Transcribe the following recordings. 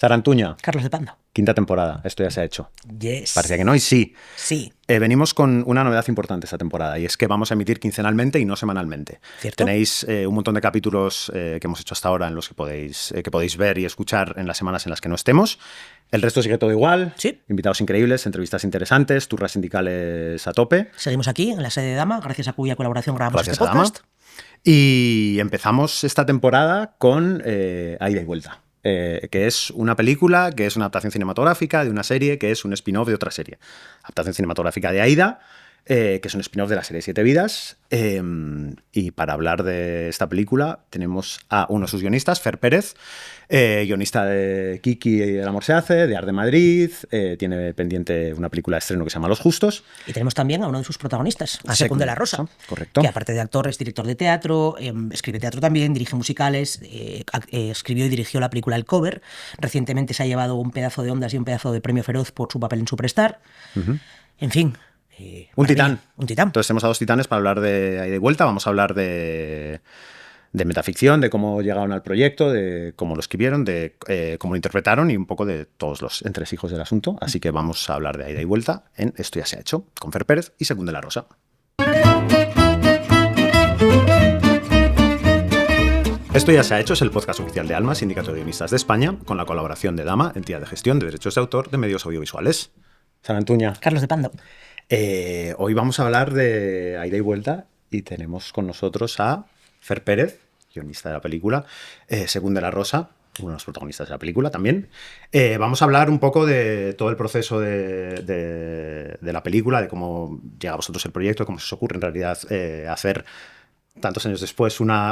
Sarantuña. Carlos de Pando. Quinta temporada, esto ya se ha hecho. Yes. Parecía que no, y sí. Sí. Venimos con una novedad importante esta temporada, y es que vamos a emitir quincenalmente y no semanalmente. ¿Cierto? Tenéis un montón de capítulos que hemos hecho hasta ahora en los que podéis ver y escuchar en las semanas en las que no estemos. El resto sigue todo igual. Sí. Invitados increíbles, entrevistas interesantes, turras sindicales a tope. Seguimos aquí, en la sede de Dama, gracias a cuya colaboración grabamos Gracias este a Dama. podcast. Y empezamos esta temporada con Ida y Vuelta. Que es una película, que es una adaptación cinematográfica de una serie, que es un spin-off de otra serie. Adaptación cinematográfica de Aida, que es un spin-off de la serie Siete Vidas. Y para hablar de esta película tenemos a uno de sus guionistas, Fer Pérez, guionista de Kiki y El amor se hace, de Arde Madrid, tiene pendiente una película de estreno que se llama Los Justos. Y tenemos también a uno de sus protagonistas, a Secund de la Rosa. Correcto. Que aparte de actor es director de teatro, escribe teatro también, dirige musicales, escribió y dirigió la película El Cover. Recientemente se ha llevado un pedazo de Ondas y un pedazo de Premio Feroz por su papel en Superstar. En fin. Un titán. Un titán. Entonces tenemos a dos titanes para hablar de Ida y Vuelta. Vamos a hablar de metaficción, de cómo llegaron al proyecto, de cómo lo escribieron, de cómo lo interpretaron y un poco de todos los entresijos del asunto. Así que vamos a hablar de Ida y Vuelta en Esto ya se ha hecho, con Fer Pérez y Secund de la Rosa. Esto ya se ha hecho es el podcast oficial de Alma, Sindicato de Guionistas de España, con la colaboración de Dama, entidad de gestión de derechos de autor de medios audiovisuales. Sarantuña. Carlos de Pando. Hoy vamos a hablar de Ida y Vuelta y tenemos con nosotros a Fer Pérez, guionista de la película, Secund de la Rosa, uno de los protagonistas de la película también. Vamos a hablar un poco de todo el proceso de la película, de cómo llega a vosotros el proyecto, de cómo se os ocurre en realidad hacer tantos años después una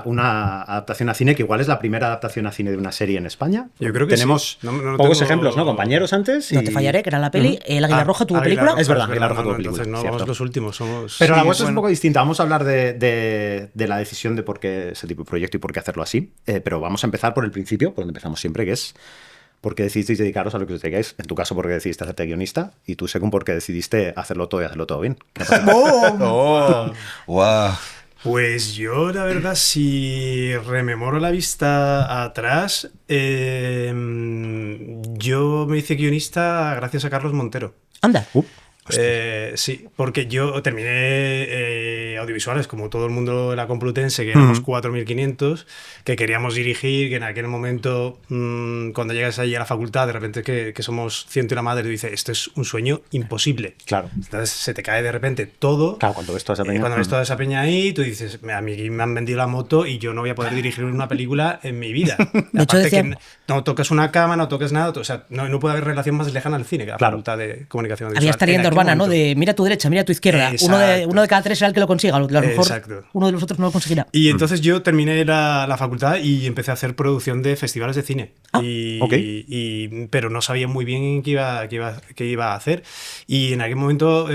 adaptación a cine, que igual es la primera adaptación a cine de una serie en España. Yo creo que tenemos sí. pocos ejemplos, ¿no? Compañeros antes. No te fallaré, que era la peli. El Águila Roja tuvo película. Es verdad, Águila Roja tuvo película. Entonces no cierto. vamos los últimos. Somos... Pero la Sí, vuestra es un bueno. poco distinta. Vamos a hablar de la decisión de por qué ese tipo de proyecto y por qué hacerlo así. Pero vamos a empezar por el principio, por donde empezamos siempre, que es por qué decidisteis dedicaros a lo que os dedicáis. En tu caso, por qué decidiste hacerte guionista. Y tú, Secund, por qué decidiste hacerlo todo y hacerlo todo bien. ¡Oh! ¡Wow! Pues yo, la verdad, si rememoro la vista atrás, yo me hice guionista gracias a Carlos Montero. Anda. Sí, porque yo terminé audiovisuales, como todo el mundo de la Complutense, que éramos 4.500, que queríamos dirigir, que en aquel momento, cuando llegas allí a la facultad, de repente que somos ciento y una madre, tú dices, esto es un sueño imposible. Claro. Entonces se te cae de repente todo. Claro, cuando ves toda esa peña. Cuando ves toda esa peña ahí, tú dices, a mí me han vendido la moto y yo no voy a poder dirigir una película en mi vida. De hecho, decían... que no tocas una cama, no tocas nada, o sea, no puede haber relación más lejana al cine que la facultad de comunicación audiovisual. Había esta leyenda urbana, ¿no? De mira a tu derecha, mira a tu izquierda. Uno de cada tres será el que lo consiga. A lo mejor uno de los otros no lo conseguirá. Y entonces yo terminé la facultad y empecé a hacer producción de festivales de cine. Pero no sabía muy bien qué iba a hacer. Y en aquel momento,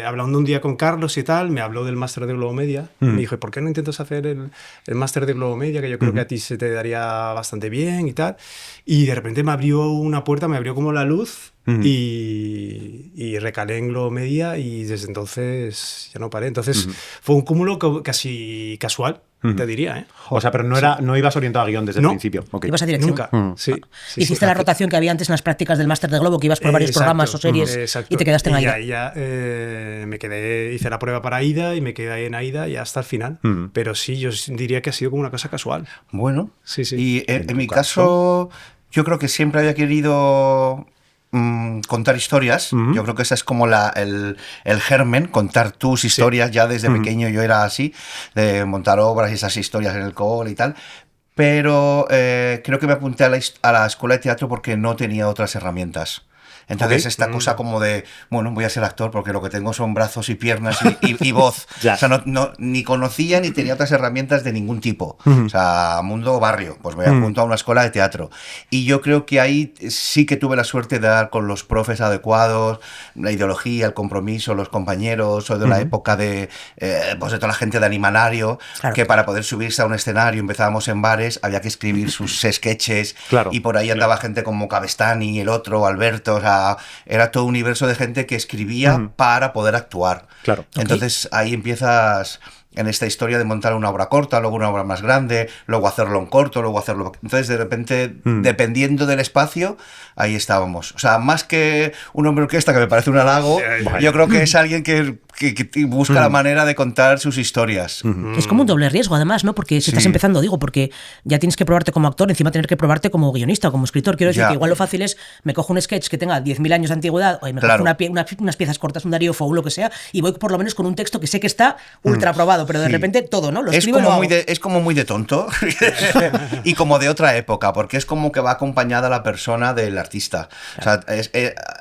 hablando un día con Carlos y tal, me habló del máster de Globomedia. Me dijo, ¿por qué no intentas hacer el máster de Globomedia? Que yo creo que a ti se te daría bastante bien y tal. Y de repente me abrió una puerta, me abrió como la luz. Y recalé en Globomedia y desde entonces ya no paré. Entonces fue un cúmulo casi casual, te diría. O sea, pero no ibas orientado a guión desde el principio. Okay. Ibas a dirección. Nunca. Sí, hiciste la rotación que había antes en las prácticas del máster de Globo, que ibas por varios programas o series y te quedaste en Aida. Y ya me quedé, hice la prueba para Aida y me quedé en Aida y hasta el final. Pero sí, yo diría que ha sido como una cosa casual. Bueno, sí. Y en mi caso, yo creo que siempre había querido contar historias. Yo creo que esa es como el germen, contar tus historias. Ya desde pequeño yo era así, de montar obras y esas historias en el cole y tal. Pero creo que me apunté a la escuela de teatro porque no tenía otras herramientas. Entonces esta cosa como de, bueno, voy a ser actor porque lo que tengo son brazos y piernas y voz. O sea, ni conocía ni tenía otras herramientas de ningún tipo. O sea, mundo barrio, pues me apunto a una escuela de teatro. Y yo creo que ahí sí que tuve la suerte de dar con los profes adecuados, la ideología, el compromiso, los compañeros, soy de la época de toda la gente de Animanario, que para poder subirse a un escenario, empezábamos en bares, había que escribir sus sketches, y por ahí andaba gente como Cabestany, el otro, Alberto, o sea, era todo un universo de gente que escribía para poder actuar. Claro. Entonces ahí empiezas en esta historia de montar una obra corta, luego una obra más grande, luego hacerlo en corto, luego hacerlo... Entonces, de repente, dependiendo del espacio, ahí estábamos. O sea, más que un hombre orquesta, que me parece un halago, yo creo que es alguien que busca la manera de contar sus historias. Es como un doble riesgo, además, ¿no? Porque si estás empezando, porque ya tienes que probarte como actor, encima tener que probarte como guionista o como escritor. Quiero decir que igual lo fácil es, me cojo un sketch que tenga 10.000 años de antigüedad, o me cojo unas piezas cortas, un Darío Fo, lo que sea, y voy por lo menos con un texto que sé que está ultra aprobado, pero de repente todo, ¿no? Lo escribo, es como muy de tonto y como de otra época, porque es como que va acompañada la persona del artista. Claro. O sea, es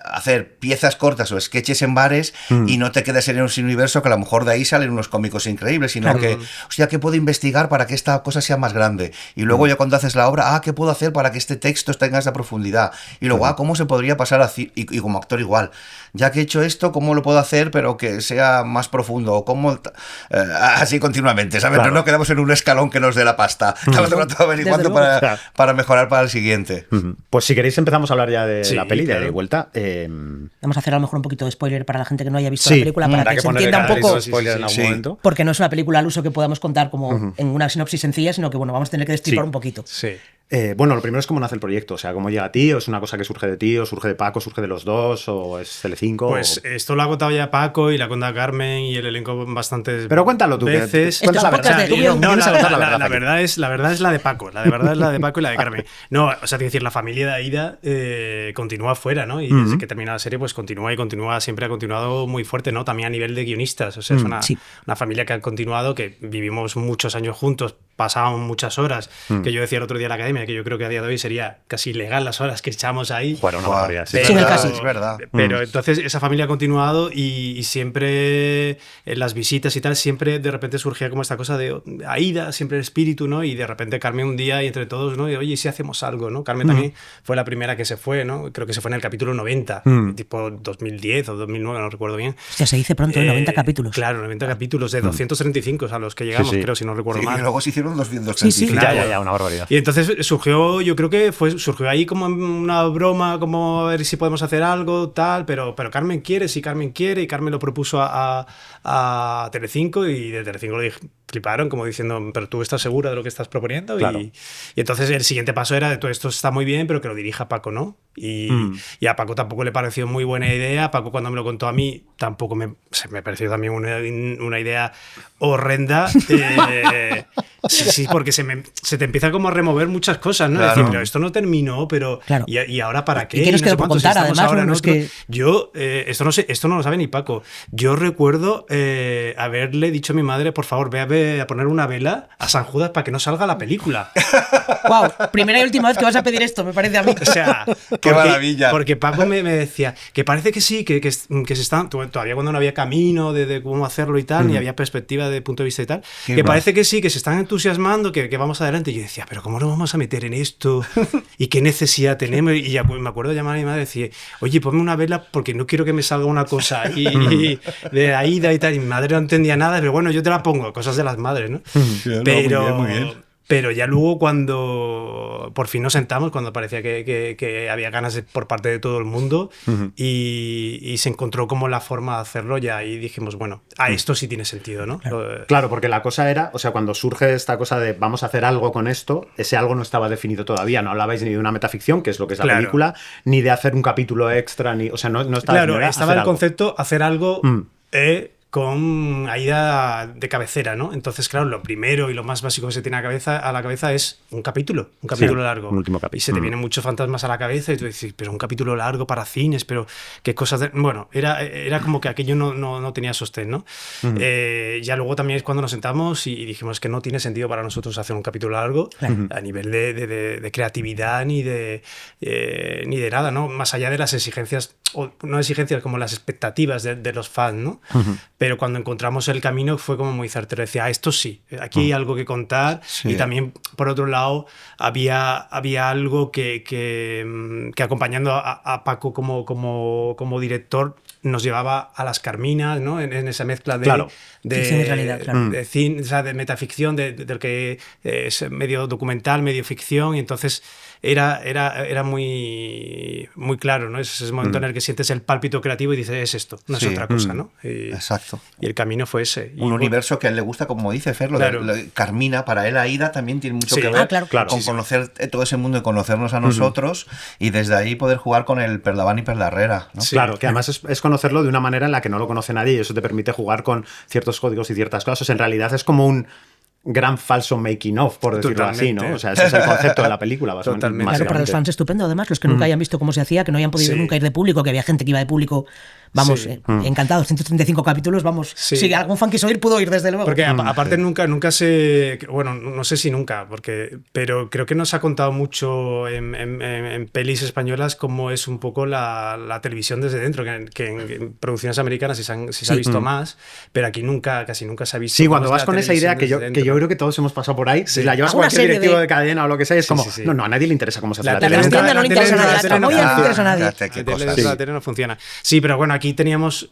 hacer piezas cortas o sketches en bares y no te quedes en un universo que a lo mejor de ahí salen unos cómicos increíbles, sino que, hostia, ¿qué puedo investigar para que esta cosa sea más grande? Y luego ya cuando haces la obra, ¿qué puedo hacer para que este texto tenga esa profundidad? Y luego, ¿cómo se podría pasar así? Y como actor igual. Ya que he hecho esto, ¿cómo lo puedo hacer pero que sea más profundo? O cómo, así continuamente, ¿sabes? Claro. No quedamos en un escalón que nos dé la pasta. Estamos averiguando para mejorar para el siguiente. Pues si queréis empezamos a hablar ya de la peli, de vuelta. Vamos a hacer a lo mejor un poquito de spoiler para la gente que no haya visto la película, para que se entienda un poco. Spoiler en algún momento. Porque no es una película al uso que podamos contar como en una sinopsis sencilla, sino que vamos a tener que destripar un poquito. Sí. Bueno, lo primero es cómo nace el proyecto, o sea, cómo llega a ti, o es una cosa que surge de ti, o surge de Paco, surge de los dos, o es Telecinco. Pues esto lo ha contado ya Paco y la ha contado Carmen y el elenco bastantes Pero cuéntalo tú, veces. Cuenta la verdad. La verdad es la de Paco, la verdad es la de Paco y la de Carmen. No, o sea, te decir, la familia de Aida continúa fuera, ¿no? Y desde que termina la serie, pues continúa y continúa, siempre ha continuado muy fuerte, ¿no? También a nivel de guionistas, o sea, es una familia que ha continuado, que vivimos muchos años juntos, pasábamos muchas horas, que yo decía el otro día en la academia, que yo creo que a día de hoy sería casi ilegal las horas que echamos ahí. Bueno, una barbaridad. Sí, es verdad. Pero entonces esa familia ha continuado y siempre en las visitas y tal, siempre de repente surgía como esta cosa de Aida, siempre el espíritu, ¿no? Y de repente Carmen un día y entre todos, ¿no? Y, oye, ¿y si hacemos algo, ¿no? Carmen también fue la primera que se fue, ¿no? Creo que se fue en el capítulo 90, tipo 2010 o 2009, no recuerdo bien. Hostia, se dice pronto, 90 capítulos. Claro, 90 capítulos de 235 a los que llegamos, creo, si no recuerdo mal. Y luego se hicieron 235. Sí, claro. Ya, una barbaridad. Y entonces surgió, yo creo que surgió ahí como una broma, como a ver si podemos hacer algo, tal, pero Carmen quiere, si Carmen quiere, y Carmen lo propuso a Telecinco, y de Telecinco lo fliparon, como diciendo, pero tú estás segura de lo que estás proponiendo. Claro. Y entonces el siguiente paso era de todo esto está muy bien, pero que lo dirija Paco, ¿no? Y a Paco tampoco le pareció muy buena idea. Paco, cuando me lo contó a mí, tampoco me pareció también una idea horrenda. Sí, porque se te empieza como a remover muchas cosas, ¿no? Claro. Decir, pero esto no terminó, pero claro. ¿y ahora para qué? ¿Y qué nos quedó por contar, además? Ahora, ¿no? Es que... Yo, esto no lo sabe ni Paco. Yo recuerdo haberle dicho a mi madre, por favor, ve a poner una vela a San Judas para que no salga la película. Wow, primera y última vez que vas a pedir esto, me parece a mí. O sea, qué maravilla. Porque Paco me decía que parece que sí, que se están, todavía cuando no había camino de cómo hacerlo y tal, ni había perspectiva de punto de vista y tal, que parece que sí, que se están entusiasmando, que vamos adelante. Y yo decía, pero ¿cómo nos vamos a meter en esto? ¿Y qué necesidad tenemos? Y ya me acuerdo de llamar a mi madre y decir, oye, ponme una vela porque no quiero que me salga una cosa y de Aida y tal. Y mi madre no entendía nada, pero bueno, yo te la pongo, cosas de las madres, ¿no? Pero... Muy bien. Pero ya luego cuando por fin nos sentamos, cuando parecía que había ganas por parte de todo el mundo y se encontró como la forma de hacerlo, ya ahí dijimos, bueno, esto sí tiene sentido, ¿no? Claro, porque la cosa era, o sea, cuando surge esta cosa de vamos a hacer algo con esto, ese algo no estaba definido todavía, no hablabais ni de una metaficción, que es lo que es la película, ni de hacer un capítulo extra, ni, o sea, no estaba... Claro, estaba el concepto hacer algo... con Aida de cabecera, ¿no? Entonces, claro, lo primero y lo más básico que se tiene a la cabeza es un capítulo largo. Un último capítulo. Y se te vienen muchos fantasmas a la cabeza y tú dices, pero un capítulo largo para cines, pero qué cosas... Bueno, era como que aquello no tenía sostén, ¿no? Ya luego también es cuando nos sentamos y dijimos que no tiene sentido para nosotros hacer un capítulo largo a nivel de creatividad ni de nada, ¿no? Más allá de las exigencias, o no exigencias, como las expectativas de los fans, ¿no? Pero cuando encontramos el camino fue como muy certero. Decía, esto sí, aquí hay algo que contar. Sí. Y también, por otro lado, había algo que acompañando a Paco como director nos llevaba a las Carminas, ¿no? En esa mezcla de ficción y realidad, claro. De cine, o sea, de metaficción, del que es medio documental, medio ficción. Y entonces era muy, muy claro, ¿no? Es ese momento en el que sientes el pálpito creativo y dices, es esto, no es otra cosa, ¿no? Exacto. Y el camino fue ese. Un universo que a él le gusta, como dice Fer, Carmina, para él Aida también tiene mucho que ver con conocer todo ese mundo y conocernos a nosotros, y desde ahí poder jugar con el Perlaván y Perlarrera, ¿no? Sí. Claro, que además es conocerlo de una manera en la que no lo conoce nadie, y eso te permite jugar con ciertos códigos y ciertas cosas. O sea, en realidad es como un gran falso making of, por decirlo así, ¿no? O sea, ese es el concepto de la película, básicamente. Claro, para los fans estupendo, además, los que nunca hayan visto cómo se hacía, que no hayan podido nunca ir de público, que había gente que iba de público, vamos, encantados, 135 capítulos, vamos, si algún fan quiso ir, pudo ir desde luego. Porque aparte nunca se, bueno, no sé si nunca, pero creo que nos ha contado mucho en pelis españolas cómo es un poco la televisión desde dentro, que en producciones americanas sí se ha visto más, pero aquí casi nunca se ha visto. Sí, cuando vas con esa idea que yo creo que todos hemos pasado por ahí, si la llevas a cualquier directivo de cadena o lo que sea, es como, no, a nadie le interesa cómo se hace la tele. No le interesa a nadie. La tele no funciona. Sí, pero bueno, aquí teníamos...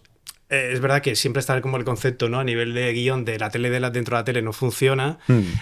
es verdad que siempre está como el concepto, ¿no? A nivel de guión de la tele dentro de la tele no funciona,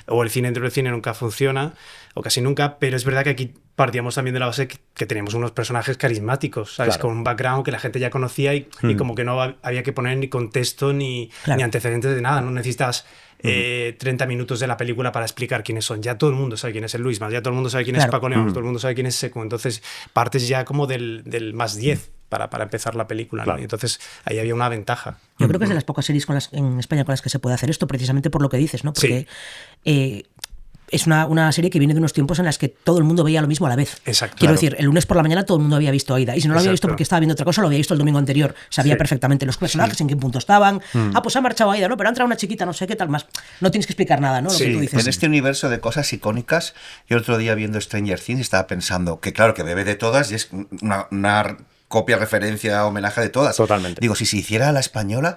o el cine dentro del cine nunca funciona, o casi nunca, pero es verdad que aquí partíamos también de la base que teníamos unos personajes carismáticos, ¿sabes? Con un background que la gente ya conocía y como que no había que poner ni contexto ni antecedentes de nada, no necesitas 30 minutos de la película para explicar quiénes son. Ya todo el mundo sabe quién es el Luismas, ya todo el mundo sabe quién es Paco León, todo el mundo sabe quién es Seco. Entonces partes ya como del más 10 para empezar la película, ¿no? Y entonces ahí había una ventaja. Yo creo que es de las pocas series en España con las que se puede hacer esto, precisamente por lo que dices, ¿no? Porque es una serie que viene de unos tiempos en las que todo el mundo veía lo mismo a la vez. Exacto. Quiero decir, el lunes por la mañana todo el mundo había visto Aida. Y si no lo había visto porque estaba viendo otra cosa, lo había visto el domingo anterior. Sabía perfectamente los personajes, en qué punto estaban. Pues ha marchado Aida, ¿no? Pero ha entrado una chiquita, no sé qué tal más. No tienes que explicar nada, ¿no? Lo que tú dices. En este universo de cosas icónicas, yo el otro día viendo Stranger Things estaba pensando que claro, que bebe de todas y es una copia, referencia, homenaje de todas. Totalmente. Digo, si se hiciera a la española...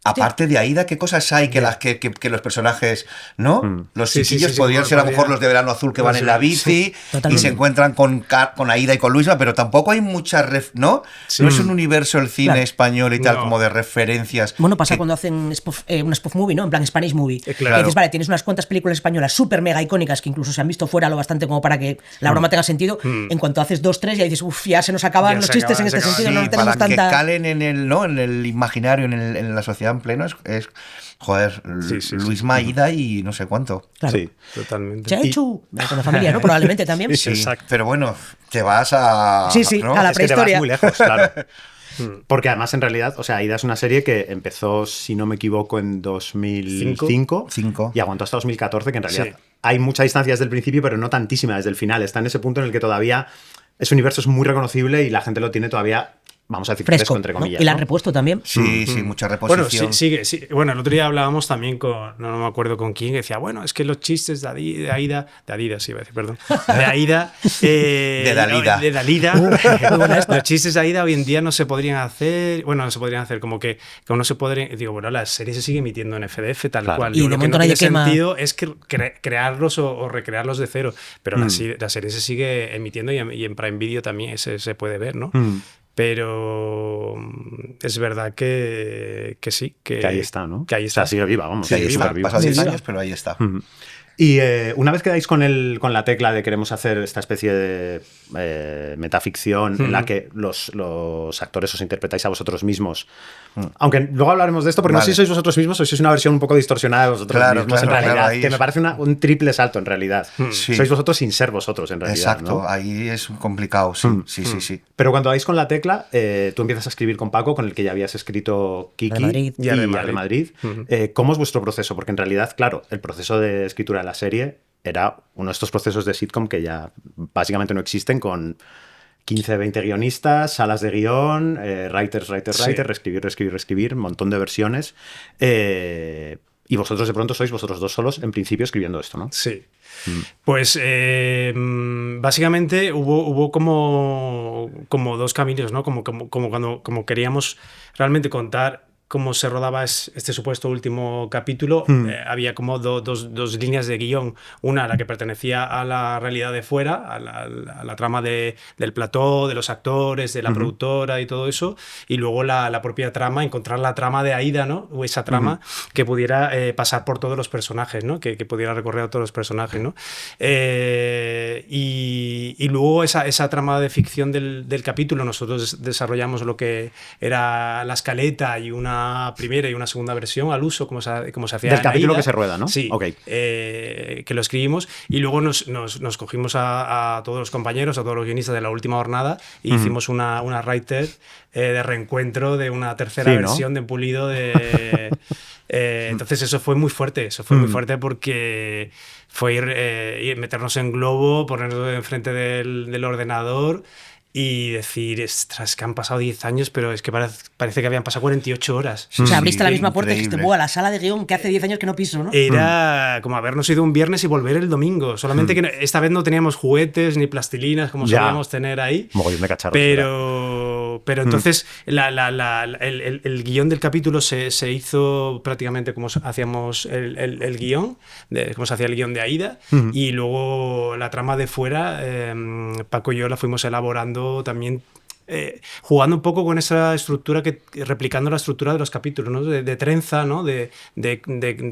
Aparte de Aida, ¿qué cosas hay que los personajes, ¿no? Los chiquillos podrían ser a lo mejor los de Verano Azul que van en la bici y se encuentran con Aida y con Luisma, pero tampoco hay muchas... ¿no? No es un universo el cine español y tal como de referencias. Bueno, pasa cuando hacen una spoof movie, ¿no? En plan Spanish movie. Claro. Y dices, vale, tienes unas cuantas películas españolas súper mega icónicas que incluso se han visto fuera lo bastante como para que la broma tenga sentido. En cuanto haces 2, 3, ya dices, ya se nos acaban los chistes en este sentido, no tenemos para tanta... que calen en el imaginario, en la sociedad en pleno, es joder, Luisma, Aida y no sé cuánto. Claro. Sí, totalmente. Chechu, con la familia, ¿no? Probablemente también. Sí, exacto. Pero bueno, te vas a... ¿no? A la prehistoria. Es que te vas muy lejos, claro. Porque además, en realidad, o sea, Aida es una serie que empezó, si no me equivoco, en 2005 y aguantó hasta 2014, que en realidad hay mucha distancia desde el principio, pero no tantísima desde el final. Está en ese punto en el que todavía ese universo es muy reconocible y la gente lo tiene todavía, vamos a decir, fresco entre comillas. ¿No? Y la han repuesto también. Sí, mucha reposición. Bueno, sigue. Bueno, el otro día hablábamos también no me acuerdo con quién, que decía, bueno, es que los chistes de Aida, de Adidas, iba a decir, perdón, de Aida, de Dalida, los chistes de Aida hoy en día no se podrían hacer, como que uno se podría, digo, bueno, la serie se sigue emitiendo en FDF tal cual. Y lo que no tiene sentido es que crearlos o recrearlos de cero, pero la serie se sigue emitiendo y en Prime Video también se puede ver, ¿no? Pero es verdad que sí. Que ahí está, ¿no? Que ahí está. O sea, sigue viva, vamos. Sí, está. Pasado 10 años, pero ahí está. Y una vez que dais con la tecla de queremos hacer esta especie de metaficción en la que los actores os interpretáis a vosotros mismos, aunque luego hablaremos de esto, porque no sé si sois vosotros mismos o si es una versión un poco distorsionada de vosotros mismos, en realidad, que me parece un triple salto en realidad. Sois vosotros sin ser vosotros, en realidad. Exacto, ¿no? Ahí es complicado, sí. Pero cuando dais con la tecla, tú empiezas a escribir con Paco, con el que ya habías escrito Kiki y Arde Madrid. ¿Cómo es vuestro proceso? Porque en realidad, claro, el proceso de escritura de la serie era uno de estos procesos de sitcom que ya básicamente no existen, con 15, 20 guionistas, salas de guión, writers, reescribir, un montón de versiones. Y vosotros de pronto sois vosotros dos solos, en principio, escribiendo esto, ¿no? Sí. Pues básicamente hubo como dos caminos, ¿no? Como queríamos realmente contar cómo se rodaba este supuesto último capítulo, había como dos líneas de guión. Una, la que pertenecía a la realidad de fuera, a la trama del plató, de los actores, de la productora y todo eso, y luego la propia trama, encontrar la trama de Aida, ¿no? O esa trama que pudiera pasar por todos los personajes, ¿no? Que pudiera recorrer a todos los personajes, ¿no? Y luego esa trama de ficción del capítulo, nosotros desarrollamos lo que era la escaleta y una primera y una segunda versión al uso, como se hacía del en capítulo Aida. que se rueda, ¿no? Sí, okay. Que lo escribimos y luego nos cogimos a todos los compañeros, a todos los guionistas de la última jornada y hicimos una writer de reencuentro de una tercera versión, ¿no? De pulido de... entonces eso fue muy fuerte, muy fuerte porque fue ir meternos en globo, ponernos enfrente del ordenador y decir, ostras, que han pasado 10 años, pero es que parece que habían pasado 48 horas. O sea, abriste la misma puerta y increíble. dijiste, buah, la sala de guión que hace 10 años que no piso, ¿no? Era como habernos ido un viernes y volver el domingo. Solamente que esta vez no teníamos juguetes ni plastilinas como solíamos tener ahí. Mogollón de cacharros. Pero entonces el guión del capítulo se hizo prácticamente como hacíamos el guión, como se hacía el guión de Aida, y luego la trama de fuera, Paco y yo la fuimos elaborando también, jugando un poco con esa estructura, replicando la estructura de los capítulos, ¿no? De trenza, ¿no? De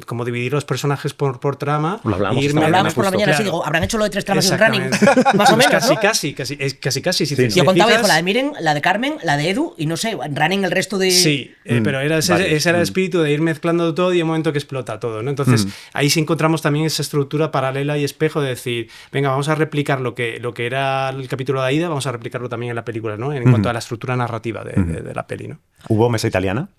como dividir los personajes por trama. Lo hablamos, por la mañana, claro. Sí, digo, habrán hecho lo de 3 tramas en running, más o menos, ¿no? Casi. Sí. Yo contaba viejo, la de Miren, la de Carmen, la de Edu, y no sé, running el resto de... Sí, pero ese era el espíritu de ir mezclando todo y un momento que explota todo, ¿no? Entonces, ahí sí encontramos también esa estructura paralela y espejo de decir, venga, vamos a replicar lo que era el capítulo de Aida, vamos a replicarlo también en la película, ¿no? En cuanto a la estructura narrativa de la peli, ¿no? ¿Hubo mesa italiana?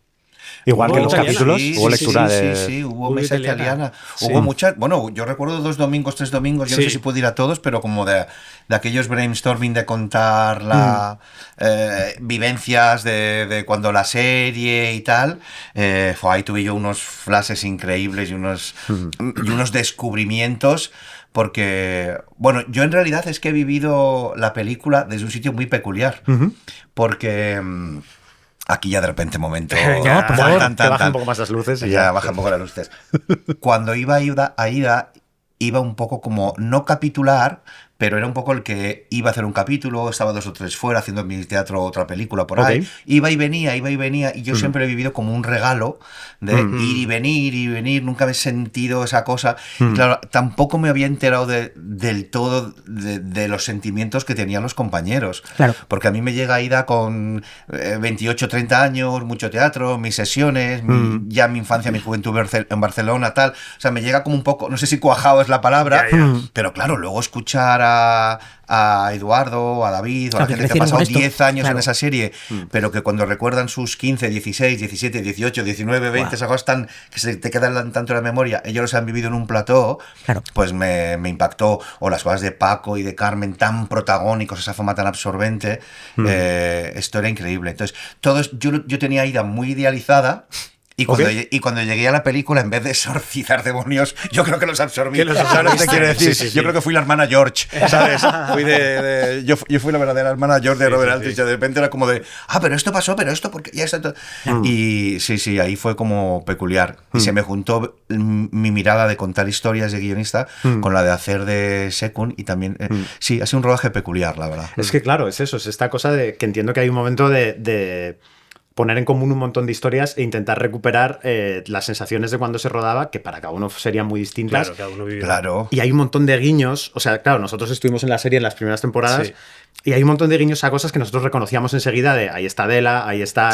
Igual que en los capítulos, hubo lectura de... Sí, hubo mesa italiana. Hubo muchas... Bueno, yo recuerdo 2 domingos, 3 domingos, yo no sé si puedo ir a todos, pero como de aquellos brainstorming de contar vivencias de cuando la serie y tal. Ahí tuve yo unos flashes increíbles y unos descubrimientos. Porque, bueno, yo en realidad es que he vivido la película desde un sitio muy peculiar. Porque... Aquí ya de repente momento... Venga, por favor, que bajen un poco más las luces. Y ya bajan un poco las luces. Cuando iba a Aida, iba un poco como no capitular, pero era un poco el que iba a hacer un capítulo, estaba 2 o 3 fuera haciendo en mi teatro otra película por ahí. Iba y venía, y yo siempre he vivido como un regalo de ir y venir, nunca me he sentido esa cosa. Y claro, tampoco me había enterado del todo de los sentimientos que tenían los compañeros. Claro. Porque a mí me llega Aida con 28, 30 años, mucho teatro, mis sesiones, ya mi infancia, mi juventud en Barcelona, tal. O sea, me llega como un poco, no sé si cuajado es la palabra, pero claro, luego escuchar a Eduardo, a David, o a la gente que ha pasado 10 años en esa serie, pero que cuando recuerdan sus 15, 16, 17, 18, 19, 20, esas cosas que se te quedan tanto en la memoria, ellos los han vivido en un plató, pues me impactó. O las cosas de Paco y de Carmen tan protagónicos, esa forma tan absorbente, esto era increíble. Entonces, yo tenía Aida muy idealizada. Y cuando llegué a la película, en vez de exorcizar demonios, yo creo que los absorbí. ¿Sabes lo que te quiero decir? Sí. Yo creo que fui la hermana George, ¿sabes? Yo fui la verdadera hermana George de Robert Aldrich. De repente era como de, pero esto pasó, pero esto, porque ya está. Y sí, ahí fue como peculiar. Y se me juntó mi mirada de contar historias de guionista con la de hacer de secund. Y también, sí, ha sido un rodaje peculiar, la verdad. Es que claro, es eso, es esta cosa de que entiendo que hay un momento de poner en común un montón de historias e intentar recuperar las sensaciones de cuando se rodaba, que para cada uno serían muy distintas. Claro, cada uno vivía. Claro. Y hay un montón de guiños, o sea, claro, nosotros estuvimos en la serie en las primeras temporadas, y hay un montón de guiños a cosas que nosotros reconocíamos enseguida de ahí está Adela, ahí está,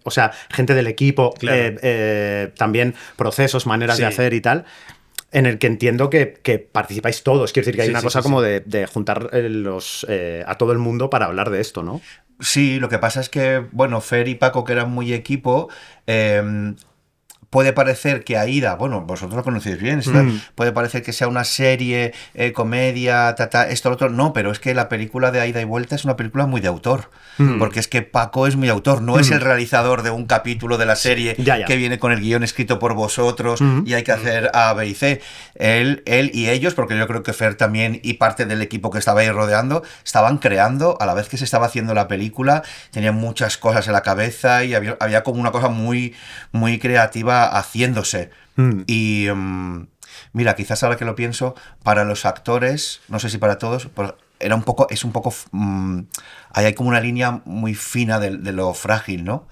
o sea, gente del equipo, también procesos, maneras de hacer y tal, en el que entiendo que participáis todos. Quiero decir que hay una cosa como de juntar a todo el mundo para hablar de esto, ¿no? Sí, lo que pasa es que, bueno, Fer y Paco, que eran muy equipo, puede parecer que Aida, bueno, vosotros lo conocéis bien, puede parecer que sea una serie, comedia, esto, lo otro. No, pero es que la película de Aida y Vuelta es una película muy de autor. Porque es que Paco es muy autor, no es el realizador de un capítulo de la serie que viene con el guión escrito por vosotros y hay que hacer A, B y C. Él y ellos, porque yo creo que Fer también y parte del equipo que estaba ahí rodeando, estaban creando a la vez que se estaba haciendo la película, tenían muchas cosas en la cabeza y había como una cosa muy, muy creativa haciéndose. Y mira, quizás ahora que lo pienso, para los actores, no sé si para todos, pues es un poco ahí hay como una línea muy fina de lo frágil, ¿no?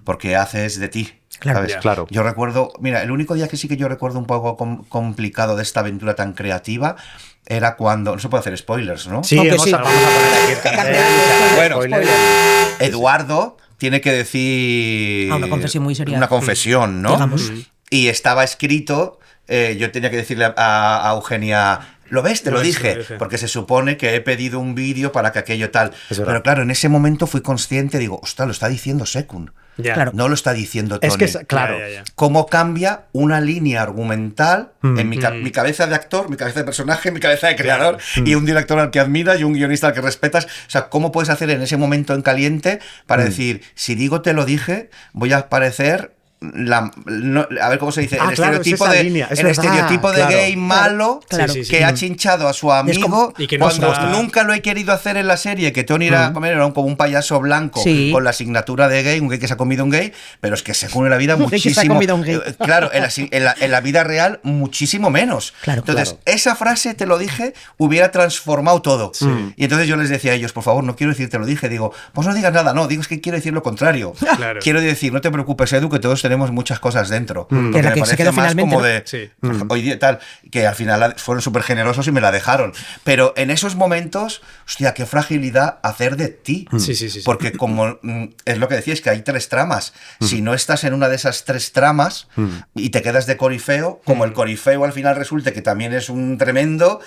Porque haces de ti. Claro, ¿sabes? Claro. Yo recuerdo, mira, el único día que sí que yo recuerdo un poco complicado de esta aventura tan creativa era cuando, no se puede hacer spoilers, ¿no? Sí, Aunque vamos sí. a poner aquí el cartel. Bueno, Spoiler. Eduardo tiene que decir Una confesión muy seria. Una confesión, ¿no? Digamos. Y estaba escrito, yo tenía que decirle a Eugenia, ¿lo ves? Te lo dije. Porque se supone que he pedido un vídeo para que aquello tal. Pero claro, en ese momento fui consciente, digo, ostras, lo está diciendo Sekun. Claro. No lo está diciendo Tony. Es que, claro. Cómo cambia una línea argumental en mi cabeza de actor, mi cabeza de personaje, mi cabeza de creador y un director al que admiras y un guionista al que respetas. O sea, ¿cómo puedes hacer en ese momento en caliente para decir, si digo te lo dije, voy a parecer... a ver cómo se dice, el estereotipo de gay malo que ha chinchado a su amigo y que no cuando está... nunca lo he querido hacer en la serie, que Tony era como un payaso blanco con la asignatura de gay, un gay que se ha comido un gay, pero es que según en la vida muchísimo, que se ha comido un gay. Claro, en la vida real muchísimo menos. Entonces esa frase te lo dije hubiera transformado todo. Y entonces yo les decía a ellos, por favor, no quiero decir te lo dije, digo, pues no digas nada, no, digo es que quiero decir lo contrario. Quiero decir, no te preocupes, Edu, que todos tenemos muchas cosas dentro. Porque me parece más como de hoy día tal, que al final fueron súper generosos y me la dejaron. Pero en esos momentos, hostia, qué fragilidad hacer de ti. Porque como es lo que decías, que hay 3 tramas. Si no estás en una de esas 3 tramas y te quedas de corifeo, como el corifeo al final resulte que también es un tremendo,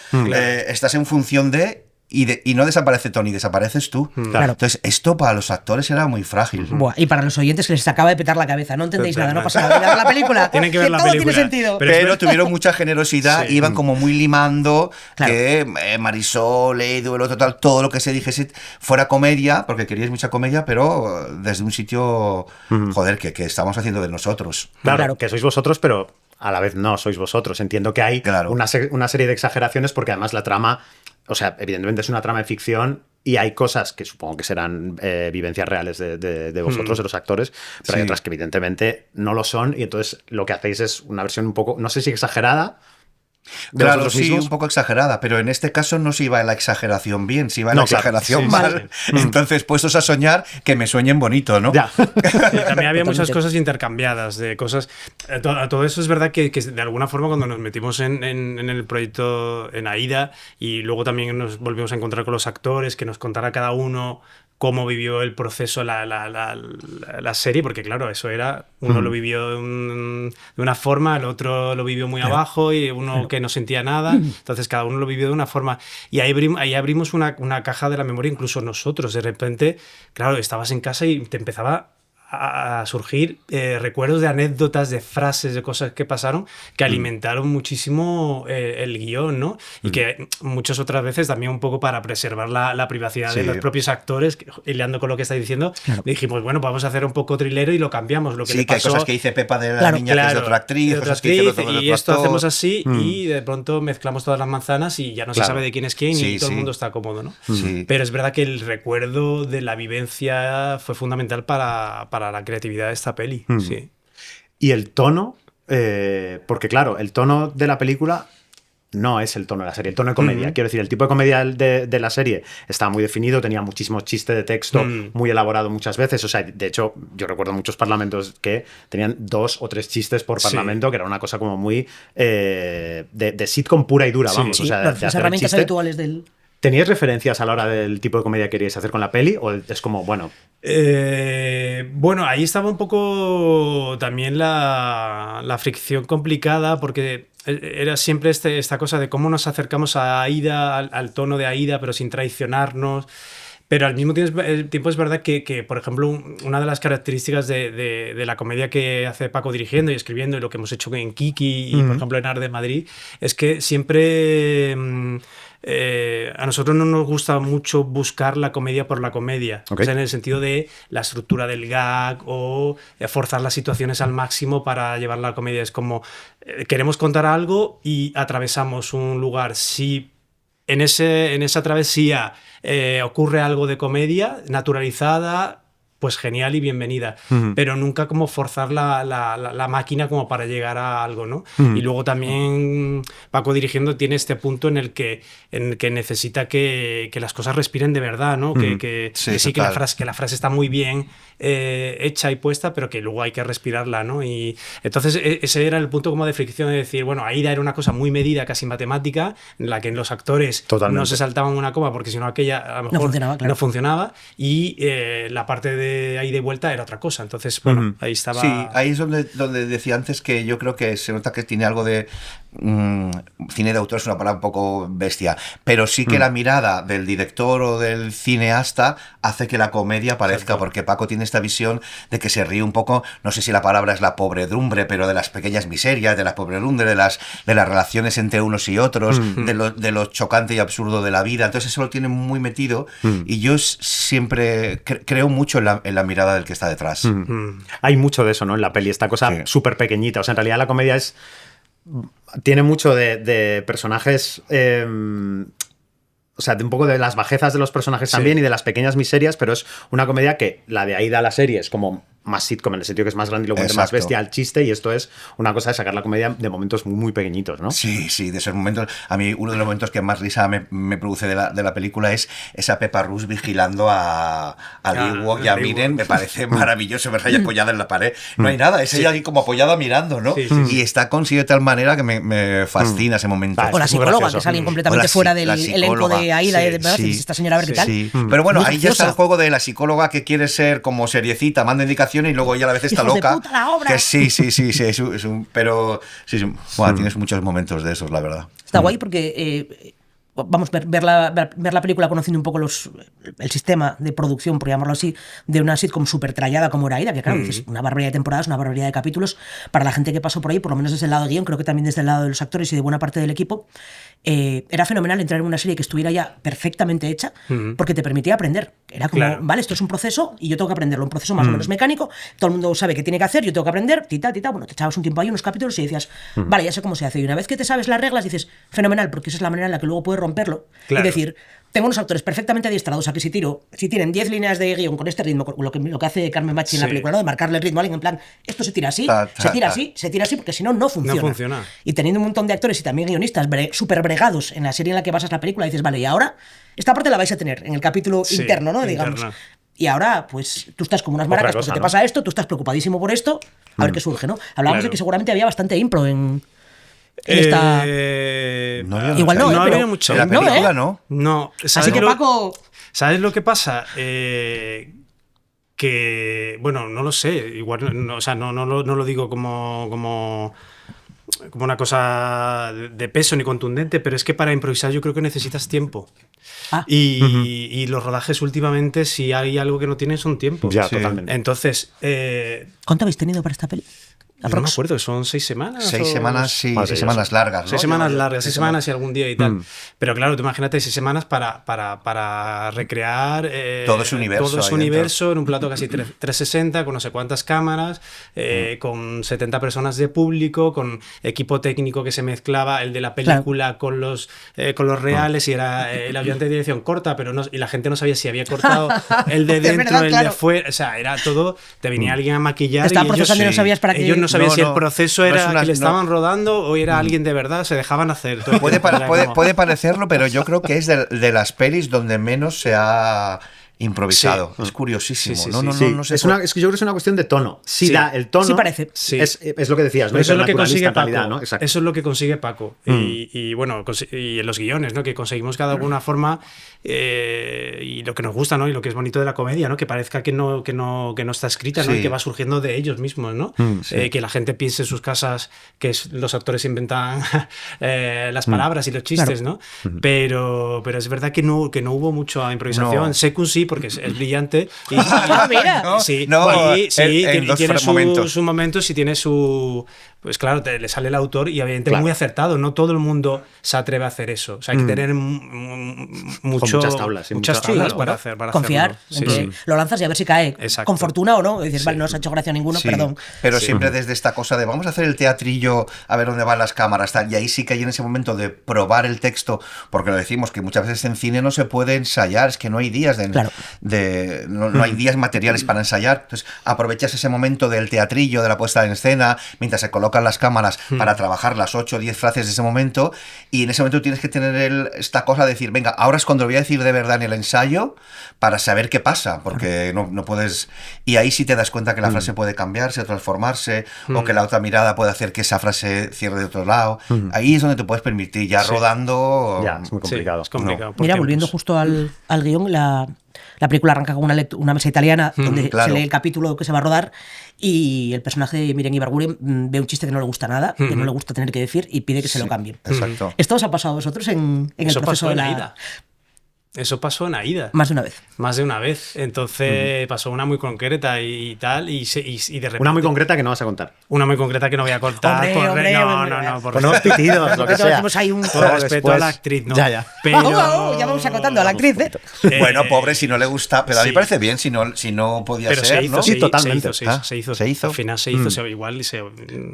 estás en función de... Y no desaparece Tony, desapareces tú. Claro. Entonces, esto para los actores era muy frágil. Buah, y para los oyentes que les acaba de petar la cabeza. No entendéis nada, no pasa nada. Mirad la película. Tienen que ver la todo película. Tiene sentido. Pero tuvieron mucha generosidad, iban como muy limando que Marisol, Edu, el otro tal, todo lo que se dijese fuera comedia, porque queríais mucha comedia, pero desde un sitio, joder, que estamos haciendo de nosotros. Claro, que sois vosotros, pero a la vez no sois vosotros. Entiendo que hay una serie de exageraciones porque además la trama... O sea, evidentemente es una trama de ficción y hay cosas que supongo que serán vivencias reales de vosotros, de los actores, pero hay otras que evidentemente no lo son y entonces lo que hacéis es una versión un poco, no sé si exagerada. Claro, sí, mismos. Un poco exagerada, pero en este caso no se iba en la exageración bien, se iba en la exageración mal. Entonces, puestos a soñar, que me sueñen bonito, ¿no? Ya. También había muchas cosas intercambiadas, de cosas... Todo eso es verdad que de alguna forma cuando nos metimos en el proyecto en Aida y luego también nos volvimos a encontrar con los actores, que nos contara cada uno cómo vivió el proceso la serie, porque claro, eso era, uno lo vivió de una forma, el otro lo vivió muy abajo y uno que no sentía nada, entonces cada uno lo vivió de una forma y ahí abrimos una caja de la memoria, incluso nosotros, de repente, claro, estabas en casa y te empezaba a surgir recuerdos de anécdotas, de frases, de cosas que pasaron que alimentaron muchísimo el guión, ¿no? Y que muchas otras veces también un poco para preservar la privacidad de los propios actores, hilando con lo que estáis diciendo, dijimos, bueno, vamos a hacer un poco thrillero y lo cambiamos. Lo que le pasó, hay cosas que dice Pepa de la niña que es de otra actriz, cosas que dice el otro y esto hacemos así y de pronto mezclamos todas las manzanas y ya no se sabe de quién es quién y todo el mundo está cómodo, ¿no? Pero es verdad que el recuerdo de la vivencia fue fundamental para la creatividad de esta peli. Sí. Y el tono, porque claro, el tono de la película no es el tono de la serie, el tono de comedia. Quiero decir, el tipo de comedia de la serie estaba muy definido, tenía muchísimo chiste de texto, muy elaborado muchas veces. O sea, de hecho, yo recuerdo muchos parlamentos que tenían 2 o 3 chistes por parlamento, que era una cosa como muy de sitcom pura y dura, vamos. O sea, las herramientas habituales del... ¿Teníais referencias a la hora del tipo de comedia que queríais hacer con la peli? ¿O es como, bueno? Bueno, ahí estaba un poco también la fricción complicada porque era siempre esta cosa de cómo nos acercamos a Aida, al tono de Aida, pero sin traicionarnos. Pero al mismo tiempo es verdad que, por ejemplo, una de las características de la comedia que hace Paco dirigiendo y escribiendo, y lo que hemos hecho en Kiki y, por ejemplo, en Art de Madrid, es que siempre... a nosotros no nos gusta mucho buscar la comedia por la comedia, o sea, en el sentido de la estructura del gag o forzar las situaciones al máximo para llevar la comedia. Es como queremos contar algo y atravesamos un lugar. Si en esa travesía ocurre algo de comedia naturalizada, pues genial y bienvenida, pero nunca como forzar la máquina como para llegar a algo, ¿no? Y luego también Paco dirigiendo tiene este punto en el que necesita que las cosas respiren de verdad, ¿no? Que la frase está muy bien hecha y puesta, pero que luego hay que respirarla, ¿no? Y entonces ese era el punto como de fricción, de decir, bueno, Aida era una cosa muy medida, casi matemática, en la que los actores no se saltaban una coma porque si no aquella a lo mejor no funcionaba, y la parte de ahí de vuelta era otra cosa. Entonces, bueno, ahí estaba... Sí, ahí es donde decía antes que yo creo que se nota que tiene algo de... cine de autor es una palabra un poco bestia, pero sí que la mirada del director o del cineasta hace que la comedia aparezca, porque Paco tiene esta visión de que se ríe un poco, no sé si la palabra es la pobredumbre, pero de las pequeñas miserias, de la pobredumbre, de las relaciones entre unos y otros, de lo chocante y absurdo de la vida. Entonces eso lo tiene muy metido, y yo siempre creo mucho en la mirada del que está detrás. Hay mucho de eso, ¿no? En la peli, esta cosa súper pequeñita. O sea, en realidad la comedia tiene mucho de personajes... o sea, de un poco de las bajezas de los personajes también y de las pequeñas miserias, pero es una comedia que la de Aida, la serie, es como más sitcom, en el sentido que es más grandilocuente, más bestia al chiste, y esto es una cosa de sacar la comedia de momentos muy, muy pequeñitos, ¿no? Sí, de esos momentos. A mí uno de los momentos que más risa me produce de la película es esa Peppa Rush vigilando a Ewok y a Miren. Me parece maravilloso verla ahí apoyada en la pared. No hay nada, es ella ahí como apoyada mirando, ¿no? Y está conseguido de tal manera que me fascina ese momento. O la psicóloga, que es alguien completamente fuera del elenco de Aida, esta señora, a ver qué tal. Pero bueno, ahí ya está el juego de la psicóloga que quiere ser como seriecita, manda indicaciones, y luego ella a la vez está loca. De puta la obra. Que sí, pero bueno, tienes muchos momentos de esos, la verdad. Está guay porque vamos, ver la película conociendo un poco el sistema de producción, por llamarlo así, de una sitcom súper trallada como era Aida, que claro, dices, una barbaridad de temporadas, una barbaridad de capítulos. Para la gente que pasó por ahí, por lo menos desde el lado de guión, creo que también desde el lado de los actores y de buena parte del equipo, era fenomenal entrar en una serie que estuviera ya perfectamente hecha, porque te permitía aprender. Era como, vale, esto es un proceso y yo tengo que aprenderlo, un proceso más o menos mecánico, todo el mundo sabe qué tiene que hacer, yo tengo que aprender, bueno, te echabas un tiempo ahí, unos capítulos, y decías, vale, ya sé cómo se hace. Y una vez que te sabes las reglas, dices, fenomenal, porque esa es la manera en la que luego puedes romperlo y decir, tengo unos actores perfectamente adiestrados a que si tienen 10 líneas de guión con este ritmo, lo que hace Carmen Machi en la película, ¿no? De marcarle el ritmo a alguien en plan, esto se tira así, se tira así, porque si no, no funciona. Y teniendo un montón de actores y también guionistas súper bregados en la serie en la que basas la película, dices, vale, y ahora esta parte la vais a tener en el capítulo interno, ¿no? Digamos. Y ahora, pues, tú estás como unas maracas porque te pasa esto, tú estás preocupadísimo por esto, a ver qué surge, ¿no? Hablábamos de que seguramente había bastante impro en esta... Igual no, no pero había mucho. En la película no. Así que Paco... ¿Sabes lo que pasa? Que, bueno, no lo sé, igual, o sea, no lo digo como una cosa de peso ni contundente, pero es que para improvisar yo creo que necesitas tiempo. Y los rodajes últimamente, si hay algo que no tienen, son tiempos. Ya, totalmente. Entonces... ¿Cuánto habéis tenido para esta peli? No me acuerdo, son 6 semanas. 6 semanas, sí, 6 semanas largas, ¿no? 6 semanas largas, 6 semanas y algún día y tal. Pero claro, tú imagínate 6 semanas para recrear todo ese universo en un plato casi 360, con no sé cuántas cámaras, con 70 personas de público, con equipo técnico que se mezclaba, el de la película con los reales, y era el ayudante de dirección corta, pero y la gente no sabía si había cortado el de dentro, de fuera, o sea, era todo, te venía alguien a maquillar y no sabías para qué. Ellos no sabían si el proceso era que le estaban rodando o era alguien de verdad, se dejaban hacer. Puede parecerlo, pero yo creo que es de las pelis donde menos se ha improvisado. Sí. Es curiosísimo. Sí, No sé. Es que yo creo que es una cuestión de tono. Sí, Sí. da el tono. Sí parece. Sí. Es lo que decías, ¿no? Eso es lo que consigue Paco. Calidad, ¿no? Exacto. Eso es lo que consigue Paco. Y bueno, y en los guiones, ¿no? Que conseguimos que de alguna forma, y lo que nos gusta, ¿no? Y lo que es bonito de la comedia, ¿no? Que parezca que no está escrita, ¿no? Sí. Y que va surgiendo de ellos mismos, ¿no? Que la gente piense en sus casas que los actores inventan las palabras y los chistes, Claro. ¿no? Pero es verdad que no hubo mucha improvisación. No. Sekun sí, porque es brillante. Mira. Sí, No, y en los tiene momentos. sus momentos y tiene su... Pues claro, le sale el autor y evidentemente muy acertado. No todo el mundo se atreve a hacer eso. O sea, hay que tener muchas tablas, muchas sí, tablas claro. para Confiar hacerlo. en que lo lanzas y a ver si cae Exacto. con fortuna o no. Y dices, vale, no os ha hecho gracia ninguno, Sí, perdón. pero siempre desde esta cosa de vamos a hacer el teatrillo a ver dónde van las cámaras, tal. Y ahí sí que hay en ese momento de probar el texto, porque lo decimos que muchas veces en cine no se puede ensayar, es que no hay días no hay días materiales para ensayar. Entonces aprovechas ese momento del teatrillo, de la puesta en escena, mientras se colocan las cámaras para trabajar las 8 o 10 frases de ese momento, y en ese momento tienes que tener esta cosa de decir, venga, ahora es cuando lo voy a decir de verdad en el ensayo para saber qué pasa, porque no puedes... Y ahí sí te das cuenta que la frase puede cambiarse, transformarse, o que la otra mirada puede hacer que esa frase cierre de otro lado. Ahí es donde te puedes permitir, ya rodando... Ya, es muy complicado. Sí, es complicado. No. por Mira, tiempos. volviendo justo al guión, la película arranca con una mesa italiana donde claro. se lee el capítulo que se va a rodar y el personaje de Miren Ibarguren ve un chiste que no le gusta nada, que no le gusta tener que decir y pide que se lo cambien. Exacto. ¿Esto os ha pasado a vosotros en el Eso proceso pasó de en la... Aida. Eso pasó en Aida. Más de una vez. Más de una vez. Entonces pasó una muy concreta y tal, y de repente... Una muy concreta que no vas a contar. Una muy concreta que no voy a contar. Hombre, No, por Ponemos pitidos, lo que Todos sea. hacemos ahí un... por respeto a la actriz, ¿no? Ya. Pero... Ya vamos acotando a la actriz, ¿eh? Bueno, pobre, si no le gusta, pero a mí sí. parece bien si no podía Pero ser, se hizo, ¿no? Sí, totalmente. Se Ah, hizo. ¿se hizo? Al final se hizo, igual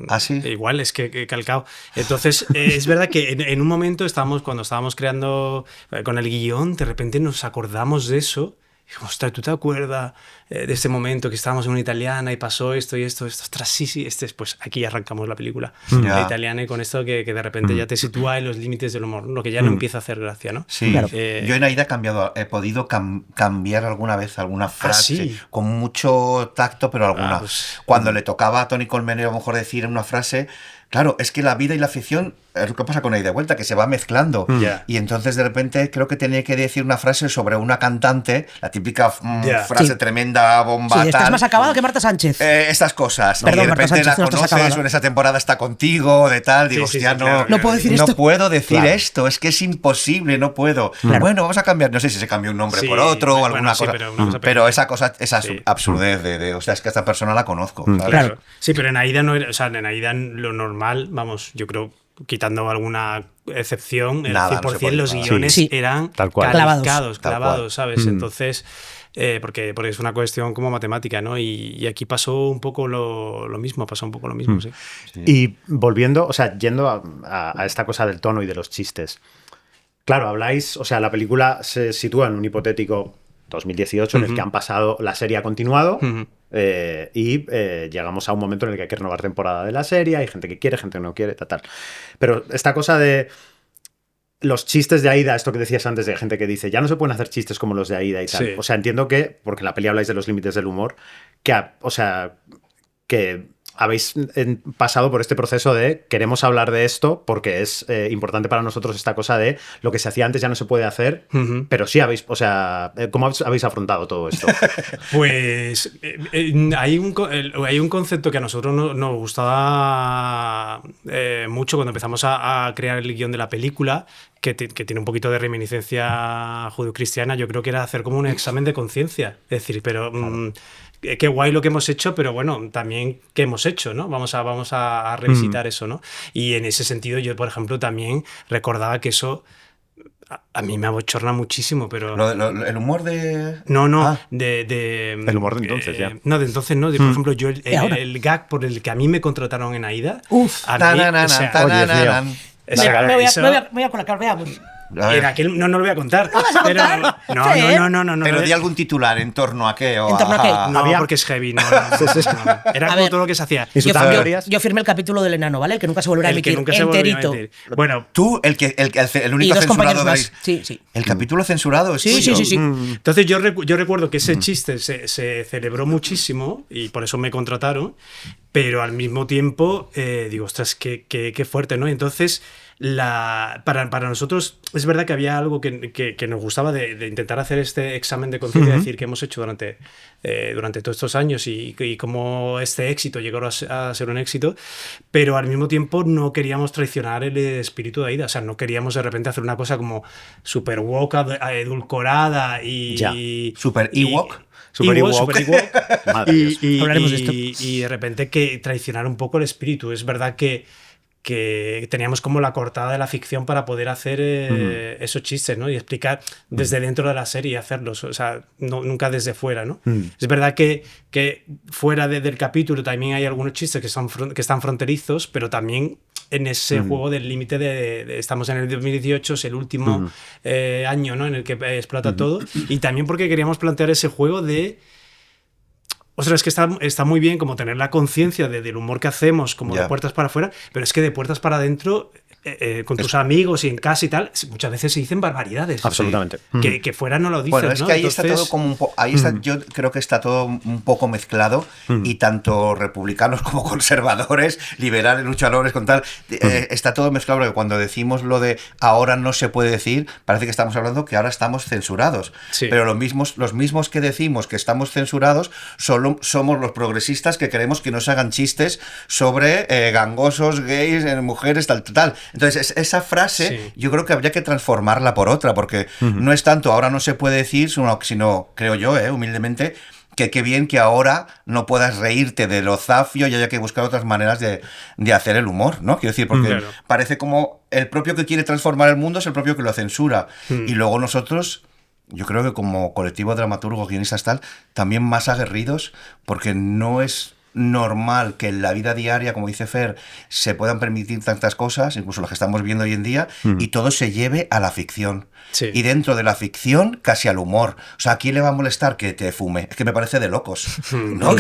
¿Ah, sí? igual es que calcado. Entonces, es verdad que en un momento cuando estábamos creando con el guión, de repente nos acordamos de eso. Y dijimos, ostras, ¿tú te acuerdas de este momento que estábamos en una italiana y pasó esto y esto? Ostras, sí, pues aquí arrancamos la película. Ya. La italiana y con esto que de repente ya te sitúa en los límites del humor, lo que ya no empieza a hacer gracia, ¿no? Sí, Claro. yo en Aida he podido cambiar alguna vez alguna frase sí. con mucho tacto, pero alguna. Pues, Cuando le tocaba a Toni Colmenero a lo mejor decir una frase, claro, es que la vida y la ficción es lo que pasa con Aida de Vuelta, que se va mezclando. Ya. Y entonces de repente creo que tenía que decir una frase sobre una cantante, la típica Ya. frase Sí. tremenda, bomba, Sí, estás tal. más acabado que Marta Sánchez. Estas cosas. Perdón, y de Marta repente Sánchez, la no estás conoces acabada. o en esa temporada está contigo, de tal. Digo, Sí, hostia, claro. No puedo decir esto. No puedo decir Claro. esto, es que es imposible, no puedo. Claro. Bueno, vamos a cambiar, no sé si se cambió un nombre Sí, por otro o bueno, alguna sí, cosa. pero una cosa Pero pequeña. esa Sí. absurdez o sea, es que a esta persona la conozco. ¿sabes? Claro. Sí, pero en Aida no era, o sea, en Aida lo normal, vamos, yo creo, quitando alguna excepción, el Nada, no 100% se puede los quitar. guiones Sí. eran Tal cual. calificados, Tal clavados, cual. ¿sabes? Entonces, porque es una cuestión como matemática, ¿no? Y aquí pasó un poco lo mismo, sí. Y volviendo, o sea, yendo a esta cosa del tono y de los chistes. Claro, habláis, o sea, la película se sitúa en un hipotético 2018 en el que han pasado, la serie ha continuado y llegamos a un momento en el que hay que renovar temporada de la serie, hay gente que quiere, gente que no quiere, tal. Pero esta cosa de los chistes de Aida, esto que decías antes de gente que dice, ya no se pueden hacer chistes como los de Aida y tal. Sí. O sea, entiendo que, porque en la peli habláis de los límites del humor, que habéis pasado por este proceso de queremos hablar de esto porque es importante para nosotros esta cosa de lo que se hacía antes ya no se puede hacer, pero sí habéis, o sea, ¿cómo habéis afrontado todo esto? Pues hay un concepto que a nosotros nos gustaba mucho cuando empezamos a crear el guión de la película, que tiene un poquito de reminiscencia judeocristiana. Yo creo que era hacer como un examen de conciencia. Es decir, pero qué guay lo que hemos hecho, pero bueno, también qué hemos hecho, ¿no? Vamos a revisitar eso, ¿no? Y en ese sentido yo, por ejemplo, también recordaba que eso a mí me abochorna muchísimo, pero... El humor de... No, Ah. El humor de entonces, ya. No, de entonces no. Por ejemplo, yo el gag por el que a mí me contrataron en Aida... Uf. a mí, o sea, Dios mío. o sea, Me voy a colocar, veamos. No lo voy a contar. Pero, no. Pero di algún titular en torno a qué. ¿En torno a qué? No, porque es heavy. No. Era como todo lo que se hacía. Yo firmé el capítulo del enano, ¿vale? El que nunca se volverá a emitir. Enterito. Bueno, tú, el único censurado de Sí. El capítulo censurado es Sí. Entonces yo recuerdo que ese chiste se celebró muchísimo y por eso me contrataron, pero al mismo tiempo digo, ostras, qué fuerte, ¿no? Entonces, para nosotros es verdad que había algo que nos gustaba de intentar hacer este examen de conciencia, decir, que hemos hecho durante todos estos años y cómo este éxito llegó a ser un éxito, pero al mismo tiempo no queríamos traicionar el espíritu de Aida. O sea, no queríamos de repente hacer una cosa como super woke, edulcorada y... Super Ewok. Super Ewok. Hablaremos de esto. Y de repente que traicionar un poco el espíritu. Es verdad que teníamos como la cortada de la ficción para poder hacer esos chistes, ¿no? Y explicar desde dentro de la serie y hacerlos, o sea, nunca desde fuera, ¿no? Es verdad que fuera del capítulo también hay algunos chistes que están fronterizos, pero también en ese juego del límite de estamos en el 2018, es el último año, ¿no? En el que explota todo, y también porque queríamos plantear ese juego de... O sea, es que está muy bien como tener la conciencia del humor que hacemos como de puertas para afuera, pero es que de puertas para adentro, con tus amigos y en casa y tal, muchas veces se dicen barbaridades. Absolutamente. Que fuera no lo dices, bueno, es que ahí Entonces... está todo como un poco... yo creo que está todo un poco mezclado y tanto republicanos como conservadores, liberales, luchadores con tal, está todo mezclado, porque cuando decimos lo de ahora no se puede decir, parece que estamos hablando que ahora estamos censurados. Sí. Pero los mismos que decimos que estamos censurados solo somos los progresistas que queremos que nos hagan chistes sobre gangosos, gays, mujeres, tal. Entonces, esa frase yo creo que habría que transformarla por otra, porque no es tanto ahora no se puede decir, sino creo yo, humildemente, que qué bien que ahora no puedas reírte de lo zafio y haya que buscar otras maneras de hacer el humor, ¿no? Quiero decir, porque parece como el propio que quiere transformar el mundo es el propio que lo censura. Y luego nosotros... Yo creo que como colectivo dramaturgo, guionistas tal, también más aguerridos, porque no es normal que en la vida diaria, como dice Fer, se puedan permitir tantas cosas, incluso las que estamos viendo hoy en día, y todo se lleve a la ficción. Sí. Y dentro de la ficción, casi al humor. O sea, ¿a quién le va a molestar que te fume? Es que me parece de locos, ¿no?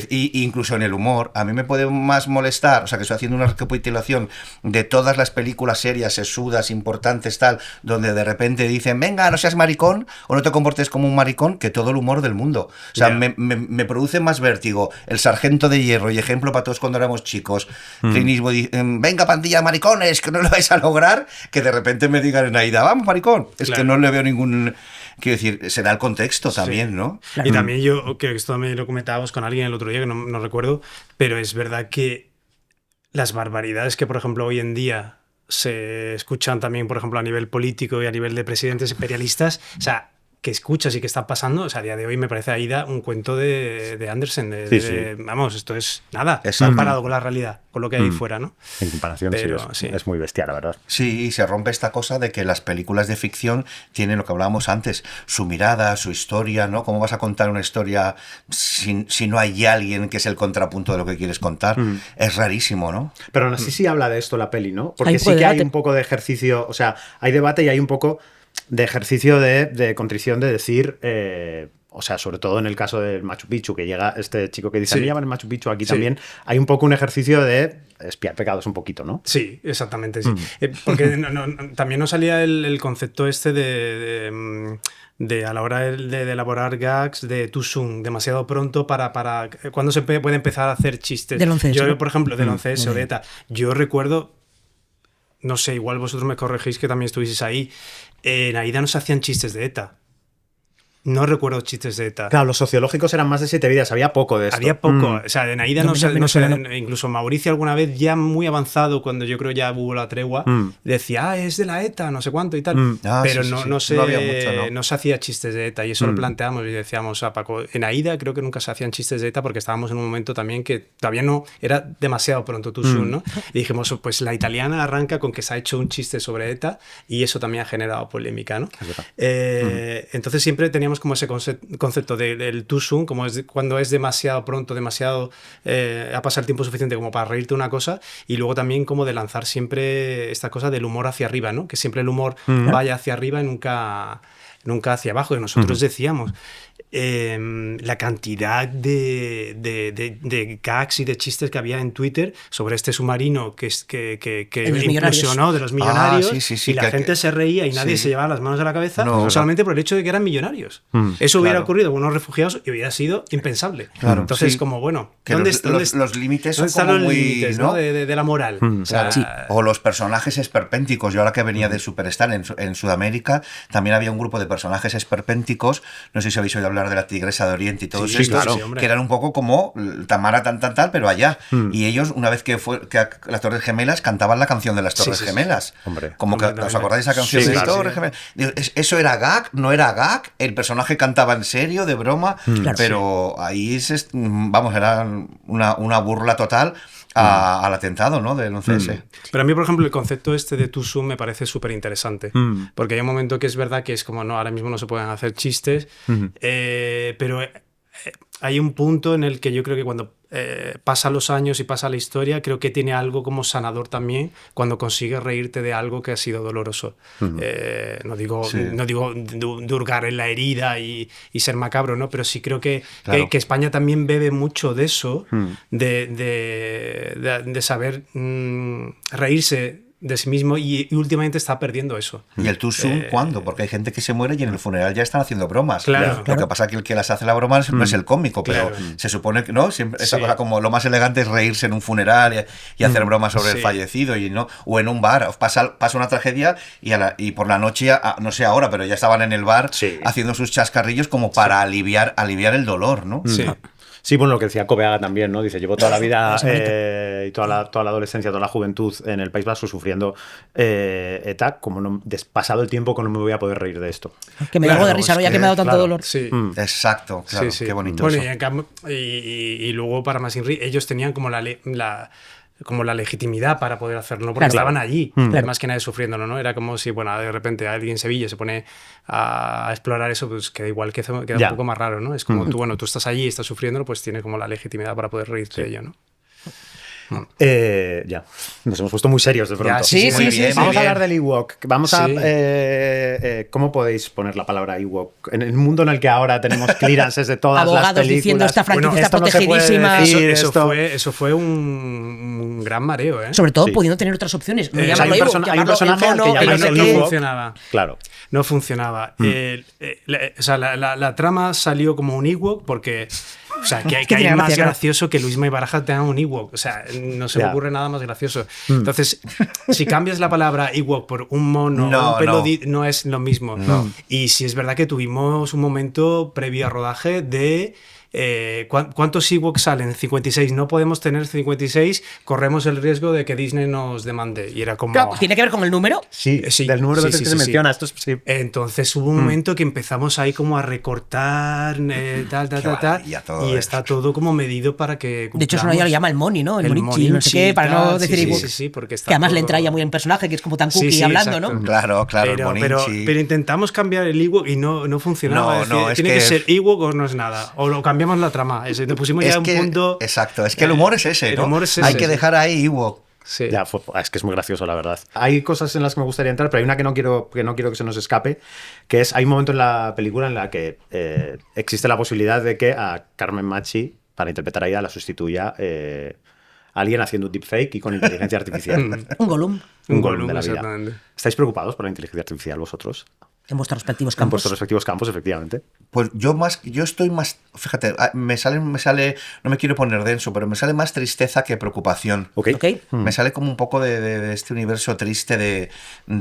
Y incluso en el humor, a mí me puede más molestar, o sea, que estoy haciendo una recapitulación de todas las películas serias, sesudas, importantes, tal, donde de repente dicen, venga, no seas maricón, o no te comportes como un maricón, que todo el humor del mundo. O sea, me produce más vértigo El Sargento de Hierro, y ejemplo para todos cuando éramos chicos, Clint Eastwood, venga, pandilla de maricones, que no lo vais a lograr, que de repente me digan en Aida, vamos, maricón. Es que no le veo ningún... Quiero decir, será el contexto también, ¿no? Y también yo, que esto también lo comentábamos con alguien el otro día, que no recuerdo, pero es verdad que las barbaridades que, por ejemplo, hoy en día se escuchan también, por ejemplo, a nivel político y a nivel de presidentes imperialistas, o sea, que escuchas y que está pasando, o sea, a día de hoy me parece Aida un cuento de Andersen. Vamos, esto es nada, comparado con la realidad, con lo que hay fuera, ¿no? En comparación, pero, es muy bestia, la verdad. Sí, y se rompe esta cosa de que las películas de ficción tienen lo que hablábamos antes, su mirada, su historia, ¿no? ¿Cómo vas a contar una historia si no hay alguien que es el contrapunto de lo que quieres contar? Es rarísimo, ¿no? Pero no sé si habla de esto la peli, ¿no? Porque sí que hay un poco de ejercicio, o sea, hay debate y hay un poco de ejercicio de contrición de decir, o sea, sobre todo en el caso del Machu Picchu, que llega este chico que dice, me llaman el Machu Picchu, aquí también hay un poco un ejercicio de espiar pecados un poquito, ¿no? Sí, exactamente, sí. Porque también nos salía el concepto este de a la hora de elaborar gags de too soon, demasiado pronto para cuando se puede empezar a hacer chistes. Del 11S. Yo, por ejemplo, del 11S o de ETA, yo recuerdo, no sé, igual vosotros me corregís que también estuvisteis ahí, en Aida no se hacían chistes de ETA. No recuerdo chistes de ETA. Claro, los sociológicos eran más de 7 vidas, había poco de esto. Había poco, o sea, en Aida no se incluso Mauricio alguna vez ya muy avanzado, cuando yo creo ya hubo la tregua, decía, es de la ETA, no sé cuánto y tal, pero no se hacía chistes de ETA, y eso lo planteamos y decíamos a Paco, en Aida creo que nunca se hacían chistes de ETA porque estábamos en un momento también que todavía no, era demasiado pronto too soon, ¿no? Y dijimos, pues la italiana arranca con que se ha hecho un chiste sobre ETA y eso también ha generado polémica, ¿no? Entonces siempre teníamos teníamos como ese concepto del too soon, como cuando es demasiado pronto, demasiado ha pasado el tiempo suficiente como para reírte una cosa, y luego también como de lanzar siempre esta cosa del humor hacia arriba, ¿no? Que siempre el humor vaya hacia arriba y nunca hacia abajo. Y nosotros decíamos, la cantidad de gags y de chistes que había en Twitter sobre este submarino que implosionó de los millonarios, y la gente se reía y nadie se llevaba las manos a la cabeza solamente por el hecho de que eran millonarios. Eso hubiera ocurrido con unos refugiados y hubiera sido impensable. Entonces, como bueno, ¿dónde los límites son están como los muy, límites, ¿no? de la moral? O los personajes esperpénticos. Yo ahora que venía de Superstar en Sudamérica, también había un grupo de personajes esperpénticos, no sé si habéis oído hablar de la Tigresa de Oriente y todo eso, que eran un poco como Tamara tal, pero allá. Y ellos, una vez que las Torres Gemelas, cantaban la canción de las Torres Gemelas. Hombre. Como que, ¿os acordáis de esa canción de las Torres Gemelas? ¿Eso era gag? ¿No era gag? ¿El personaje cantaba en serio, de broma? Pero ahí era una burla total al atentado, ¿no? Del 11S. Pero a mí, por ejemplo, el concepto este de too soon me parece súper interesante. Porque hay un momento que es verdad que es como, no, ahora mismo no se pueden hacer chistes, pero hay un punto en el que yo creo que cuando pasan los años y pasa la historia, creo que tiene algo como sanador también cuando consigues reírte de algo que ha sido doloroso. No digo de hurgar en la herida y ser macabro, ¿no? Pero sí creo que España también bebe mucho de eso, de saber reírse de sí mismo, y últimamente está perdiendo eso. ¿Y el too soon cuándo? Porque hay gente que se muere y en el funeral ya están haciendo bromas. Claro. Lo que pasa es que el que las hace la broma no es el cómico, pero se supone que no, siempre esa cosa como lo más elegante es reírse en un funeral y hacer bromas sobre el fallecido, y no, o en un bar pasa una tragedia y por la noche, no sé ahora, pero ya estaban en el bar haciendo sus chascarrillos como para aliviar el dolor, ¿no? Sí, bueno, lo que decía Coveaga también, ¿no? Dice, llevo toda la vida y toda la adolescencia, toda la juventud en el País Vasco sufriendo ETA, como pasado el tiempo que no me voy a poder reír de esto. Que me da algo de risa, ¿no? Ya que me ha dado tanto dolor. Sí. Exacto, claro, qué bonito bueno, eso. Y luego, para más Inri, ellos tenían como la legitimidad para poder hacerlo, ¿no? Porque estaban allí, más que nadie sufriéndolo, ¿no? Era como si, bueno, de repente alguien en Sevilla se pone a explorar eso, pues queda igual, queda un poco más raro, ¿no? Es como tú estás allí y estás sufriéndolo, pues tiene como la legitimidad para poder reírte de ello, ¿no? Ya, nos hemos puesto muy serios de pronto. Sí. Vamos a hablar del Ewok. Vamos a... ¿cómo podéis poner la palabra Ewok? En el mundo en el que ahora tenemos clearances de todas abogados las películas. diciendo esta franquicia está no protegidísima. Eso fue un gran mareo, ¿eh? Sobre todo pudiendo tener otras opciones. Hay un personaje al que no funcionaba. Claro. No funcionaba. La trama salió como un Ewok porque... O sea, que hay más gracioso que Luisma y Baraja tengan un Ewok. O sea, no se me ocurre nada más gracioso. Entonces, si cambias la palabra Ewok por un mono o un pelo, no es lo mismo. Y sí es verdad que tuvimos un momento previo a rodaje de... ¿cuántos Ewoks salen? 56. No podemos tener 56, corremos el riesgo de que Disney nos demande. Y era como... ¿Tiene que ver con el número? Sí, del número de veces que se menciona. Esto Entonces hubo un momento que empezamos ahí como a recortar, y está todo como medido para que cumplamos. De hecho, eso no ya lo llama el Moni, ¿no? El Monichi, no sé qué, para no decir Ewok. Sí, porque está que además todo... le entra ya muy en personaje, que es como tan cookie hablando, exacto. ¿no? Claro, pero intentamos cambiar el Ewok y no funcionaba. Tiene que ser Ewok o no es nada. O lo cambiamos la trama. Te pusimos ya un punto... Exacto, es que el humor es ese, ¿no? Hay que dejar ahí Ewok. Sí. Ya, es que es muy gracioso, la verdad. Hay cosas en las que me gustaría entrar, pero hay una que no quiero que se nos escape, que es, hay un momento en la película en la que existe la posibilidad de que a Carmen Machi, para interpretar a ella, la sustituya alguien haciendo un deepfake y con inteligencia artificial. Un Gollum. Un Gollum de la vida. ¿Estáis preocupados por la inteligencia artificial vosotros? En vuestros respectivos campos. En vuestros respectivos campos, efectivamente. Pues yo estoy más, fíjate, me sale, no me quiero poner denso, pero me sale más tristeza que preocupación. Okay. Me sale como un poco de este universo triste o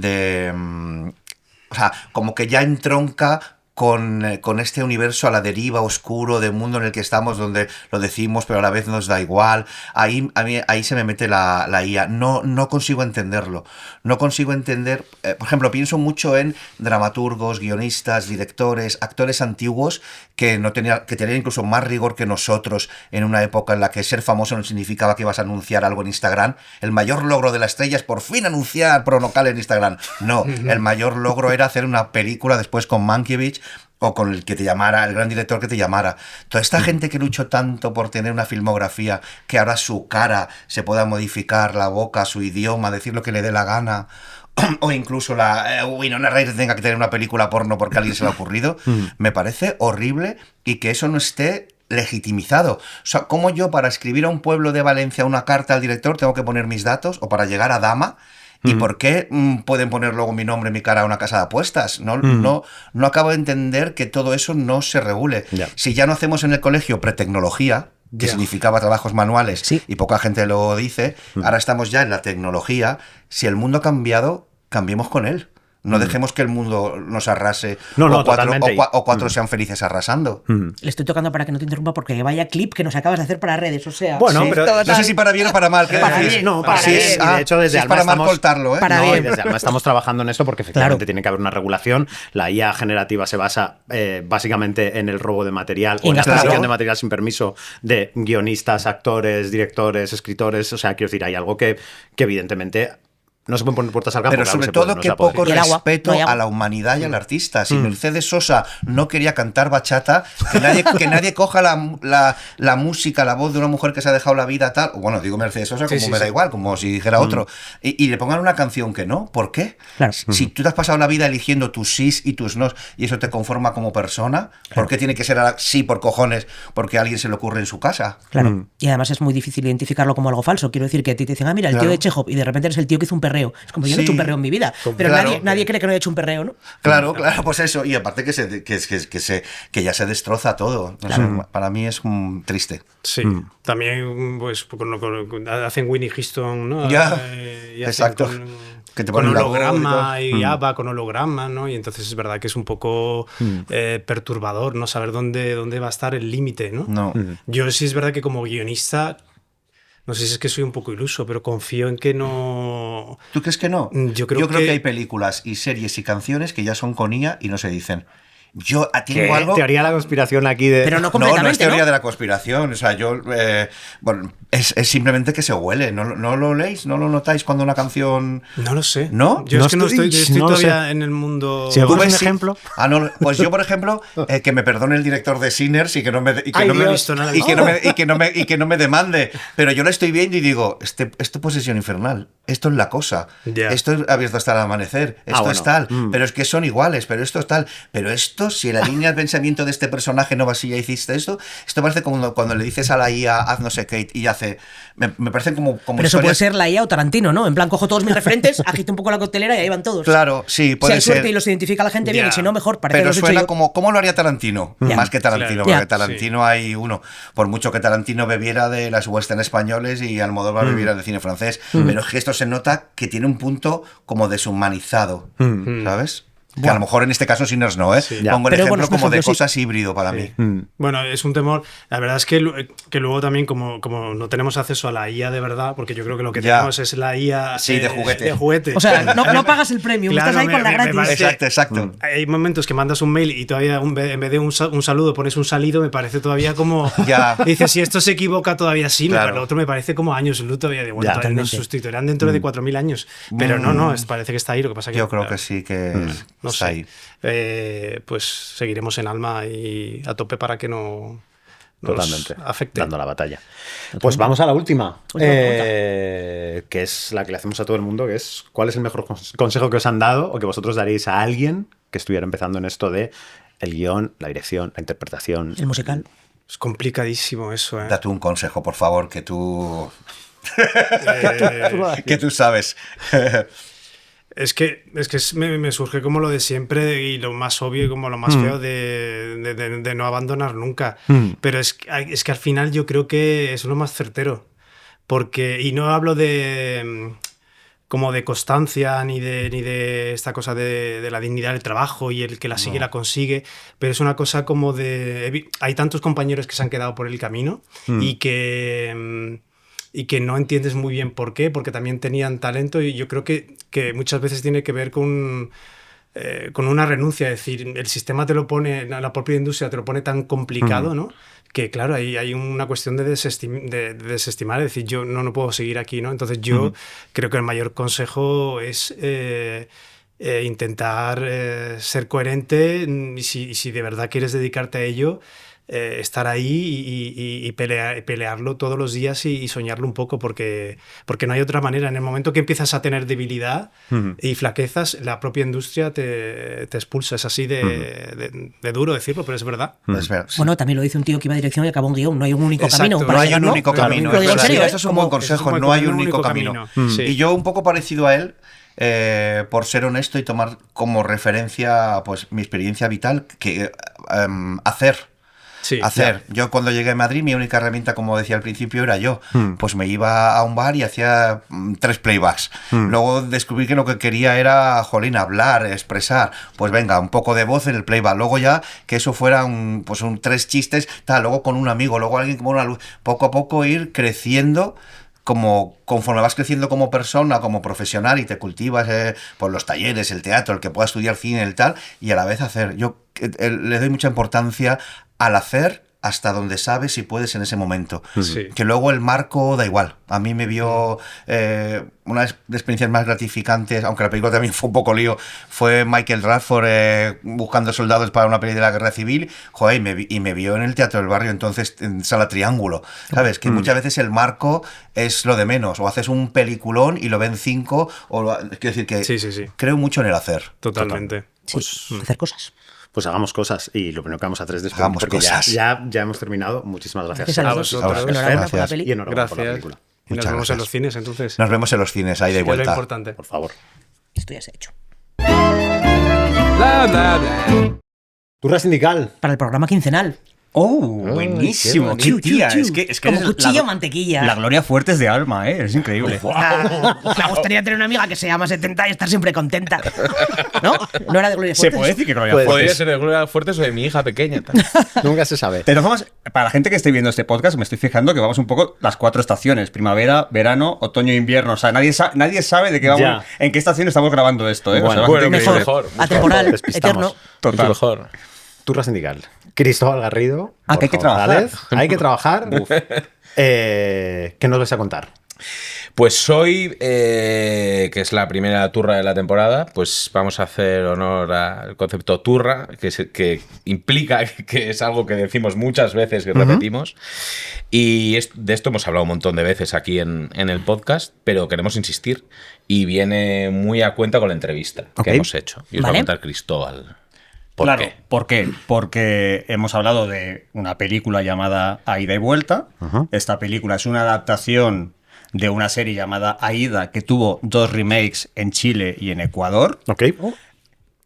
sea, como que ya entronca con este universo a la deriva oscuro del mundo en el que estamos, donde lo decimos pero a la vez nos da igual. Ahí se me mete la IA. No consigo entenderlo. No consigo entender... por ejemplo, pienso mucho en dramaturgos, guionistas, directores, actores antiguos que tenían incluso más rigor que nosotros en una época en la que ser famoso no significaba que ibas a anunciar algo en Instagram. El mayor logro de la estrella es por fin anunciar Pronocal en Instagram. No, el mayor logro era hacer una película después con Mankiewicz o con el que te llamara, el gran director que te llamara. Toda esta gente que luchó tanto por tener una filmografía, que ahora su cara se pueda modificar, la boca, su idioma, decir lo que le dé la gana, o incluso la Winona Ryder tenga que tener una película porno porque a alguien se le ha ocurrido, me parece horrible, y que eso no esté legitimizado. O sea, ¿cómo yo para escribir a un pueblo de Valencia una carta al director tengo que poner mis datos? O para llegar a Dama... ¿Y por qué pueden poner luego mi nombre y mi cara a una casa de apuestas? No acabo de entender que todo eso no se regule. Si ya no hacemos en el colegio pretecnología, que significaba trabajos manuales, y poca gente lo dice, ahora estamos ya en la tecnología. Si el mundo ha cambiado, cambiemos con él. No dejemos que el mundo nos arrase o cuatro sean felices arrasando. Le estoy tocando para que no te interrumpa porque vaya clip que nos acabas de hacer para redes, o sea... Bueno, pero no sé si para bien o para mal. Para bien, no, para bien. Y de hecho, desde si es para mal cortarlo, ¿eh? Para bien. Desde Alma estamos trabajando en esto porque efectivamente tiene que haber una regulación. La IA generativa se basa básicamente en el robo de material o en la extracción de material sin permiso de guionistas, actores, directores, escritores. O sea, quiero decir, hay algo que evidentemente... No se pueden poner puertas al campo. Pero sobre todo que poco respeto a la humanidad y al artista. Si Mercedes Sosa no quería cantar bachata, que nadie coja la música, la voz de una mujer que se ha dejado la vida tal, bueno, digo Mercedes Sosa como me da igual, como si dijera otro, y le pongan una canción que no. ¿Por qué? Claro. Si tú te has pasado la vida eligiendo tus sís y tus nos y eso te conforma como persona, ¿por qué tiene que ser sí por cojones porque a alguien se le ocurre en su casa? Claro. Y además es muy difícil identificarlo como algo falso. Quiero decir que a ti te dicen, mira, el tío de Chekhov, y de repente eres el tío que hizo un perreo. Es como yo no he hecho un perreo en mi vida, pero nadie cree que no he hecho un perreo, ¿no? Claro, pues eso. Y aparte que ya se destroza todo. No sé, para mí es triste. Sí, también pues hacen Winnie Houston, ¿no? Y exacto. Que te con holograma y ABBA con holograma, ¿no? Y entonces es verdad que es un poco perturbador, ¿no? Saber dónde va a estar el límite, ¿no? Yo sí es verdad que como guionista... No sé si es que soy un poco iluso, pero confío en que no... ¿Tú crees que no? Yo creo que hay películas y series y canciones que ya son con IA y no se dicen. Yo tengo algo... Teoría de la conspiración aquí de... Pero no completamente, no es teoría de la conspiración. O sea, yo... bueno, es simplemente que se huele. ¿No lo leéis? ¿No lo notáis cuando una canción...? No lo sé. ¿No? Yo es que no estoy todavía sé. en el mundo... Si ¿tú ves un ejemplo? Pues yo, por ejemplo, que me perdone el director de Sinners y que no me demande. Pero yo lo estoy viendo y digo, esto es Posesión Infernal. Esto es La Cosa. Esto es Abierto hasta el amanecer. Esto es tal. Pero es que son iguales. Pero esto es tal. Pero esto, si la línea de pensamiento de este personaje no va así, ya hiciste esto parece como cuando le dices a la IA, haz no sé qué, y hace... Me parecen como pero eso puede ser la IA o Tarantino, ¿no? En plan, cojo todos mis referentes, agito un poco la coctelera y ahí van todos. Claro, sí, puede ser. Si hay suerte y los identifica la gente bien, y si no, mejor. Parece pero que suena como... ¿Cómo lo haría Tarantino? Más que Tarantino, claro. porque Tarantino hay uno. Por mucho que Tarantino bebiera de las western españoles y Almodóvar bebiera de cine francés. Pero es que esto se nota que tiene un punto como deshumanizado, ¿sabes? Que a lo mejor en este caso Sinners no, ¿eh? Sí, pongo el ejemplo como de cosas híbrido para mí. Bueno, es un temor. La verdad es que luego también, como no tenemos acceso a la IA de verdad, porque yo creo que lo que tenemos es la IA de juguete. O sea, no pagas el premium, claro, estás ahí con la gratis. Exacto. Hay momentos que mandas un mail y todavía en vez de un saludo pones un salido, me parece todavía como... Dices, si esto se equivoca todavía sí, claro. Lo otro me parece como años luz todavía de vuelta. Nos sustituirán dentro de 4.000 años. Pero parece que está ahí. Lo que pasa que yo creo que sí que... No sé. Pues seguiremos en Alma y a tope para que no nos afecte. Dando la batalla. Pues vamos a la última, que es la que le hacemos a todo el mundo, que es ¿cuál es el mejor consejo que os han dado o que vosotros daréis a alguien que estuviera empezando en esto de el guión, la dirección, la interpretación? El musical. Es complicadísimo eso, ¿eh? Date un consejo, por favor, que tú... que tú sabes. Es que me surge como lo de siempre y lo más obvio y como lo más feo de no abandonar nunca. Pero es que al final yo creo que es lo más certero. Y no hablo de como de constancia ni de esta cosa de la dignidad del trabajo y el que la sigue la consigue, pero es una cosa como de... Hay tantos compañeros que se han quedado por el camino y que no entiendes muy bien por qué, porque también tenían talento y yo creo que muchas veces tiene que ver con una renuncia, es decir, el sistema te lo pone, la propia industria te lo pone tan complicado, ¿no? Que claro, hay una cuestión de desestimar, es decir, yo no puedo seguir aquí, ¿no? Entonces yo creo que el mayor consejo es intentar ser coherente y si de verdad quieres dedicarte a ello, estar ahí y pelearlo todos los días y soñarlo un poco, porque no hay otra manera. En el momento que empiezas a tener debilidad y flaquezas, la propia industria te expulsa. Es así de duro decirlo, pero es verdad. Es verdad, sí. Bueno, también lo dice un tío que iba a dirección y acabó un guión. No hay un único Exacto. camino. No hay un único camino. Lo digo en serio, Eso es un buen consejo. No hay un único camino. Sí. Y yo un poco parecido a él, por ser honesto y tomar como referencia pues mi experiencia vital, que hacer. Sí, hacer. Yo cuando llegué a Madrid, mi única herramienta, como decía al principio, era yo. Pues me iba a un bar y hacía 3 playbacks. Luego descubrí que lo que quería era, jolín, hablar, expresar. Pues venga, un poco de voz en el playback. Luego ya que eso fuera un 3 chistes, tal, luego con un amigo, luego alguien como una luz. Poco a poco ir creciendo. Conforme vas creciendo como persona, como profesional, y te cultivas por los talleres, el teatro, el que pueda estudiar cine, el tal, y a la vez hacer. Yo le doy mucha importancia al hacer hasta donde sabes y puedes en ese momento. Sí. Que luego el marco da igual. A mí me vio una de las experiencias más gratificantes, aunque la película también fue un poco lío, fue Michael Radford buscando soldados para una peli de la Guerra Civil. Joder, y me vio en el Teatro del Barrio, entonces en Sala Triángulo. ¿Sabes? Que muchas veces el marco es lo de menos. O haces un peliculón y lo ven 5. Quiero decir que Sí. creo mucho en el hacer. Totalmente. Sí, hacer cosas. Pues hagamos cosas, y lo primero que vamos a hacer es despedir, Hagamos porque cosas. ya hemos terminado. Muchísimas gracias. Gracias a A los dos. vosotros. Enhorabuena por la Gracias. peli. Y enhorabuena por la Gracias. película. Y nos Muchas vemos en gracias. los cines, entonces. Nos vemos en los cines, ahí de Que es lo vuelta. importante. Por favor. Esto ya se ha hecho. Turra sindical. Para el programa quincenal. Buenísimo. Chiu, Qué tía. chiu, Es chiu. que Como eres cuchillo mantequilla. La Gloria Fuertes de alma, es increíble. Me gustaría tener una amiga que se llama 70 y estar siempre contenta. ¿No? ¿No era de Gloria Se Fuertes? puede decir que Gloria Puede Fuertes. Podría ser de Gloria Fuertes o de mi hija pequeña. Tal. Nunca se sabe. De todas formas, para la gente que esté viendo este podcast, me estoy fijando que vamos un poco las 4 estaciones: primavera, verano, otoño, invierno. O sea, nadie sabe de qué vamos, Ya. en qué estación estamos grabando esto. Bueno, o sea, bueno, bastante mejor. increíble. Mejor. Atemporal, Despistamos. eterno. Total. Mucho mejor. Turra sindical. Cristóbal Garrido. Ah, por que hay que favor, trabajar. Alex, hay que trabajar. ¿Qué nos vas a contar? Pues hoy, que es la primera turra de la temporada, pues vamos a hacer honor al concepto turra, que implica que es algo que decimos muchas veces y repetimos. Y de esto hemos hablado un montón de veces aquí en el podcast, pero queremos insistir. Y viene muy a cuenta con la entrevista Ok. que hemos hecho. Y os va a Vale. contar Cristóbal. ¿Por Claro, qué? ¿por qué? Porque hemos hablado de una película llamada Aida y Vuelta. Esta película es una adaptación de una serie llamada Aida, que tuvo 2 remakes en Chile y en Ecuador, Ok.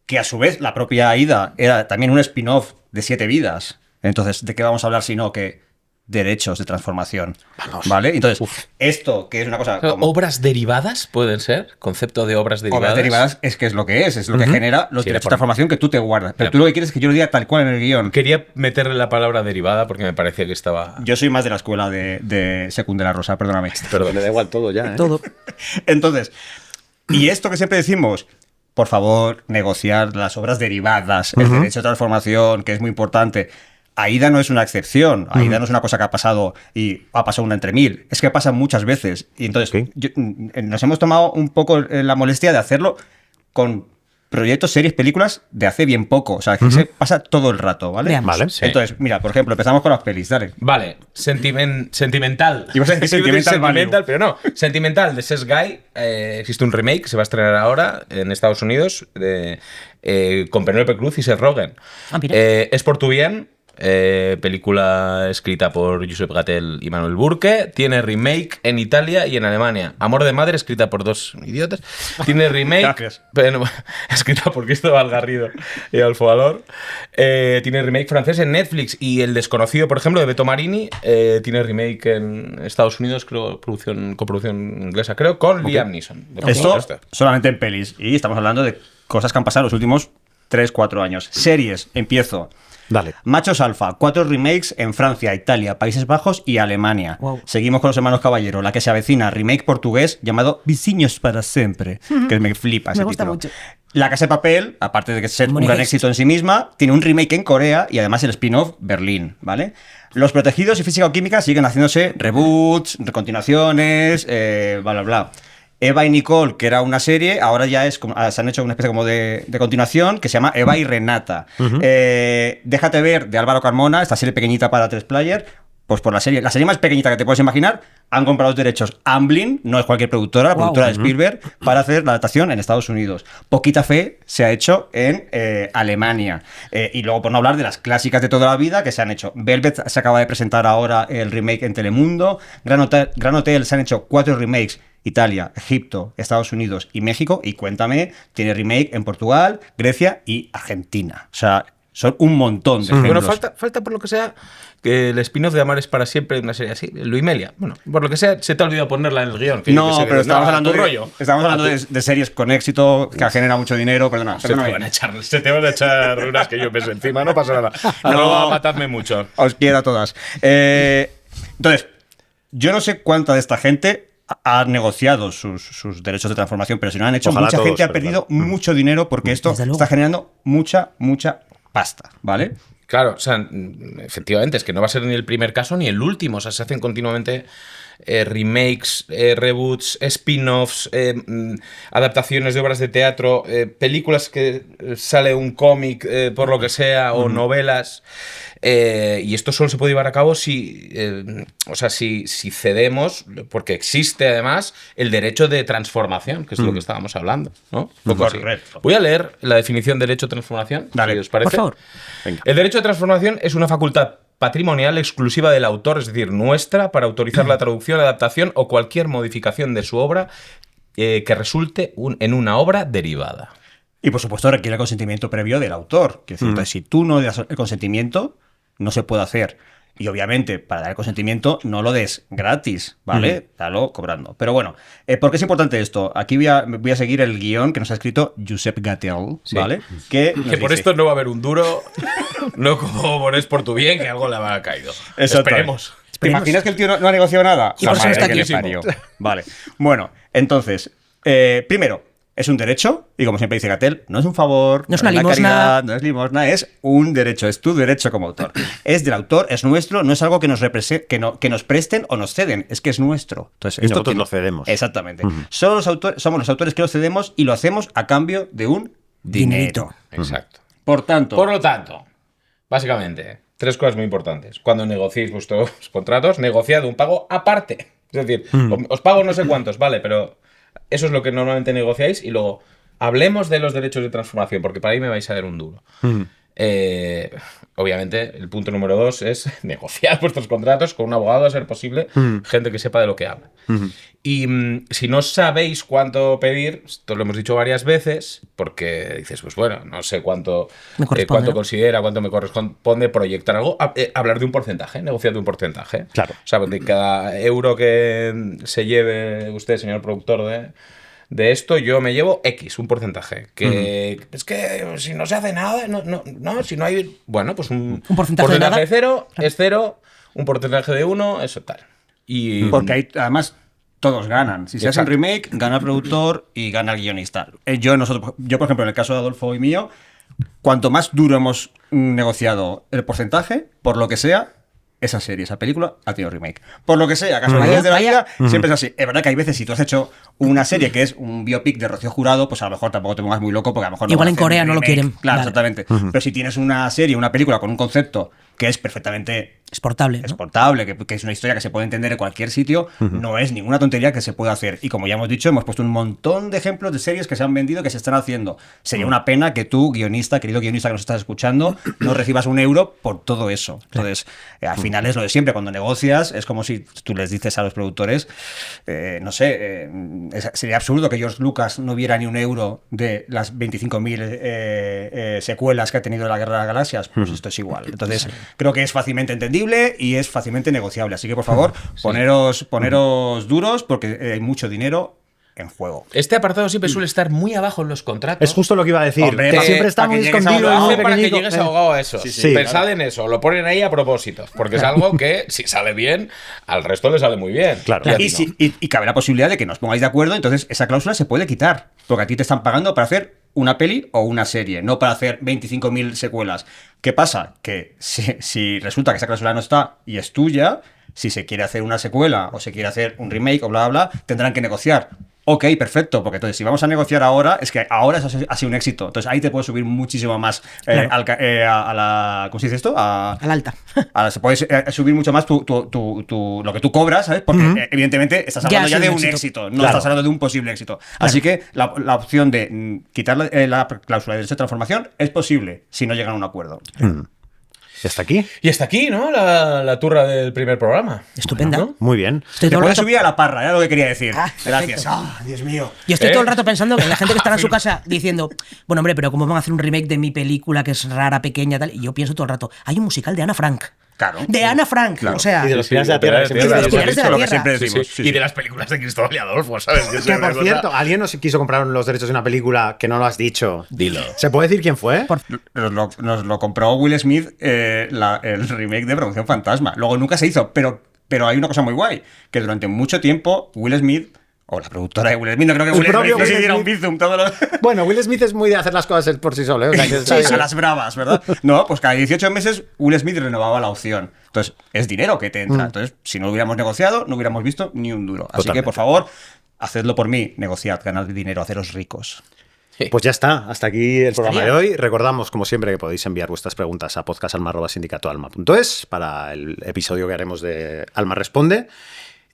que a su vez la propia Aida era también un spin-off de 7 vidas. Entonces, ¿de qué vamos a hablar si no que derechos de transformación? ¿Vale? Entonces, esto, que es una cosa como... ¿Obras derivadas pueden ser? ¿Concepto de obras derivadas? Obras derivadas es que es lo que es lo que genera los Sí, derechos de por- transformación que tú te guardas. Pero Claro. tú lo que quieres es que yo lo diga tal cual en el guión. Quería meterle la palabra derivada porque me parecía que estaba... Yo soy más de la escuela de Secundela Rosa, perdóname. Perdón. Me da igual todo ya. Todo. Entonces, y esto que siempre decimos, por favor, negociar las obras derivadas, el derecho de transformación, que es muy importante. Aida no es una excepción, Aida no es una cosa que ha pasado y ha pasado una entre mil, es que pasa muchas veces. Y entonces Ok. nos hemos tomado un poco la molestia de hacerlo con proyectos, series, películas de hace bien poco. O sea, que se pasa todo el rato, ¿vale? Veamos. Vale. Sí. Entonces, mira, por ejemplo, empezamos con las pelis, dale. Vale, sentimental. Ibas a decir Sentimental Value. pero no. Sentimental de Ses Guy. Existe un remake, se va a estrenar ahora en Estados Unidos con Penélope Cruz y Seth Rogen. Ah, mira. Es por tu bien. Película escrita por Josep Gatell y Manuel Burke. Tiene remake en Italia y en Alemania. Amor de madre, escrita por 2 idiotas. Tiene remake Gracias. escrita por Cristóbal Garrido y Adolfo Valor. Tiene remake francés en Netflix. Y El desconocido, por ejemplo, de Beto Marini, tiene remake en Estados Unidos, creo, coproducción inglesa, creo, con Liam Neeson. Esto solamente en pelis. Y estamos hablando de cosas que han pasado los últimos 3-4 años. Series, empiezo. Dale. Machos Alfa, 4 remakes en Francia, Italia, Países Bajos y Alemania. Wow. Seguimos con los hermanos Caballero, la que se avecina, remake portugués llamado Viciños para siempre, que me flipa ese Me gusta título. mucho. La Casa de Papel, aparte de que ser un Money gran Heist. éxito en sí misma, tiene un remake en Corea y además el spin-off Berlín, ¿vale? Los Protegidos y Física o Química siguen haciéndose reboots, recontinuaciones, bla, bla, bla. Eva y Nicole, que era una serie, ahora ya es como, se han hecho una especie como de continuación que se llama Eva y Renata. Déjate ver, de Álvaro Carmona, esta serie pequeñita para 3player, pues por la serie más pequeñita que te puedes imaginar, han comprado los derechos Amblin, no es cualquier productora, la productora de Spielberg, para hacer la adaptación en Estados Unidos. Poquita Fe se ha hecho en Alemania. Y luego, por no hablar de las clásicas de toda la vida que se han hecho. Velvet se acaba de presentar ahora el remake en Telemundo. Gran Hotel se han hecho 4 remakes. Italia, Egipto, Estados Unidos y México. Y Cuéntame, tiene remake en Portugal, Grecia y Argentina. O sea, son un montón de ejemplos. Bueno, falta por lo que sea que el spin-off de Amar es para siempre, una serie así, Luimelia. Bueno, por lo que sea, se te ha olvidado ponerla en el guión. No, pero estamos hablando, rollo. Estamos hablando de series con éxito que generan mucho dinero. Perdona, se te van a echar unas que yo peso encima, no pasa nada. No va a matarme mucho. Os quiero a todas. Entonces, yo no sé cuánta de esta gente ha negociado sus derechos de transformación, pero si no han hecho, mucha gente ha perdido mucho dinero porque esto está generando mucha pasta, ¿vale? Claro, o sea, efectivamente, es que no va a ser ni el primer caso ni el último. O sea, se hacen continuamente remakes, reboots, spin-offs, adaptaciones de obras de teatro, películas que sale un cómic por lo que sea, o novelas. Y esto solo se puede llevar a cabo si cedemos, porque existe además el derecho de transformación, que es lo que estábamos hablando, ¿no? Correcto. Voy a leer la definición de derecho de transformación, Dale, si os parece. por favor. Venga. El derecho de transformación es una facultad patrimonial exclusiva del autor, es decir, nuestra, para autorizar la traducción, adaptación o cualquier modificación de su obra que resulte en una obra derivada. Y por supuesto requiere el consentimiento previo del autor. Que es decir, entonces, si tú no das el consentimiento, no se puede hacer. Y obviamente, para dar el consentimiento, no lo des gratis, ¿vale? Dalo cobrando. Pero bueno, ¿por qué es importante esto? Aquí voy a seguir el guión que nos ha escrito Josep Gatell, ¿vale? Que por esto no va a haber un duro, no como es por tu bien, que algo le habrá caído. Esperemos. ¿Te imaginas que el tío no ha negociado nada? Y por eso no está aquí. Vale. Bueno, entonces, primero, es un derecho, y como siempre dice Gatell, no es un favor, no es una limosna, caridad, no es limosna, es un derecho, es tu derecho como autor. Es del autor, es nuestro, no es algo que nos presten o nos ceden, es que es nuestro. Entonces, y nosotros lo cedemos. Exactamente. Somos los autores que lo cedemos y lo hacemos a cambio de un dinerito. Exacto. Por lo tanto, básicamente, 3 cosas muy importantes. Cuando negociéis vuestros contratos, negociad un pago aparte. Es decir, os pago no sé cuántos, vale, pero eso es lo que normalmente negociáis. Y luego, hablemos de los derechos de transformación, porque para ahí me vais a dar un duro. Obviamente, el punto número 2 es negociar vuestros contratos con un abogado, a ser posible, gente que sepa de lo que habla. Y si no sabéis cuánto pedir, esto lo hemos dicho varias veces, porque dices, pues bueno, no sé cuánto considera, cuánto me corresponde proyectar algo, hablar de un porcentaje, negociar de un porcentaje. Claro. O sea, de cada euro que se lleve usted, señor productor, de esto yo me llevo X, un porcentaje. Que es que si no se hace nada, no, si no hay. Bueno, pues un porcentaje de 0 es 0, un porcentaje de 1, eso tal. Y porque hay, además, todos ganan. Si se hace un remake, gana el productor y gana el guionista. Yo, por ejemplo, en el caso de Adolfo y mío, cuanto más duro hemos negociado el porcentaje, por lo que sea, esa serie, esa película ha tenido remake. Por lo que sea, casualidades de la vida, siempre es así. Es verdad que hay veces, si tú has hecho una serie que es un biopic de Rocío Jurado, pues a lo mejor tampoco te pongas muy loco, porque a lo mejor igual en Corea no lo quieren. Claro, vale. Exactamente. Pero si tienes una serie, una película con un concepto que es perfectamente exportable, que es una historia que se puede entender en cualquier sitio, no es ninguna tontería que se pueda hacer. Y como ya hemos dicho, hemos puesto un montón de ejemplos de series que se han vendido, que se están haciendo. Sería una pena que tú, guionista, querido guionista que nos estás escuchando, no recibas un euro por todo eso. Entonces, al final es lo de siempre. Cuando negocias, es como si tú les dices a los productores, no sé, sería absurdo que George Lucas no viera ni un euro de las 25.000 secuelas que ha tenido la Guerra de las Galaxias. Pues esto es igual. Entonces, creo que es fácilmente entendible y es fácilmente negociable. Así que, por favor, poneros duros, porque hay mucho dinero en juego. Este apartado siempre suele estar muy abajo en los contratos. Es justo lo que iba a decir. Hombre, siempre está muy escondido. Para que llegues ahogado a eso. Sí, Pensad en eso. Lo ponen ahí a propósito. Porque es algo que, si sale bien, al resto le sale muy bien. Claro. Y cabe la posibilidad de que nos pongáis de acuerdo, entonces esa cláusula se puede quitar. Porque a ti te están pagando para hacer una peli o una serie, no para hacer 25.000 secuelas. ¿Qué pasa? Que si resulta que esa cláusula no está y es tuya, Si se quiere hacer una secuela o se quiere hacer un remake o bla, bla, bla, tendrán que negociar. Ok, perfecto, porque entonces si vamos a negociar ahora, es que ahora ha sido un éxito. Entonces ahí te puedes subir muchísimo más Claro. a la... ¿Cómo se dice esto? Al alta. Se puede subir mucho más lo que tú cobras, ¿sabes? Porque evidentemente estás Ya hablando ha ya sido de un un éxito. éxito, no estás hablando de un posible éxito. Así que la opción de quitar la cláusula de derecho de transformación es posible si no llegan a un acuerdo. ¿Y hasta aquí? Y hasta aquí, ¿no? La turra del primer programa. Estupenda. ¿No? Muy bien. Estoy Te todo el puedes rato- subir a la parra, era lo que quería decir. Perfecto. Gracias. Dios mío. Yo estoy ¿Eh? todo el rato pensando que la gente que estará en su casa diciendo, bueno, hombre, pero ¿cómo van a hacer un remake de mi película que es rara, pequeña, tal? Y yo pienso todo el rato, hay un musical de Ana Frank. Claro. De Ana Frank. Claro. O sea, Y de los Sí, Piratas de la Tierra. que de siempre los se Piratas dice. de la lo que Tierra. siempre Sí, decimos. sí. Sí, Y sí. de las películas de Cristóbal y Adolfo, ¿sabes? Que es Que una por cosa- cierto, alguien nos quiso comprar los derechos de una película que no lo has dicho. Dilo. ¿Se puede decir quién fue? Nos lo compró Will Smith el remake de Promoción Fantasma. Luego nunca se hizo, pero hay una cosa muy guay, que durante mucho tiempo Will Smith, o la productora de Will Smith, no creo que El Will propio Smith no se Will hiciera un Smith. bizum todo lo... Bueno, Will Smith es muy de hacer las cosas él por sí solo, ¿eh? O sea, que está Sí, bien. a las bravas, ¿verdad? No, pues cada 18 meses Will Smith renovaba la opción. Entonces, es dinero que te entra. Entonces, si no lo hubiéramos negociado, no hubiéramos visto ni un duro. Así Totalmente. que, por favor, hacedlo por mí, negociad, ganad dinero, haceros ricos. Pues ya está, hasta aquí el programa de hoy. Recordamos, como siempre, que podéis enviar vuestras preguntas a podcast@sindicatoalma.es para el episodio que haremos de Alma Responde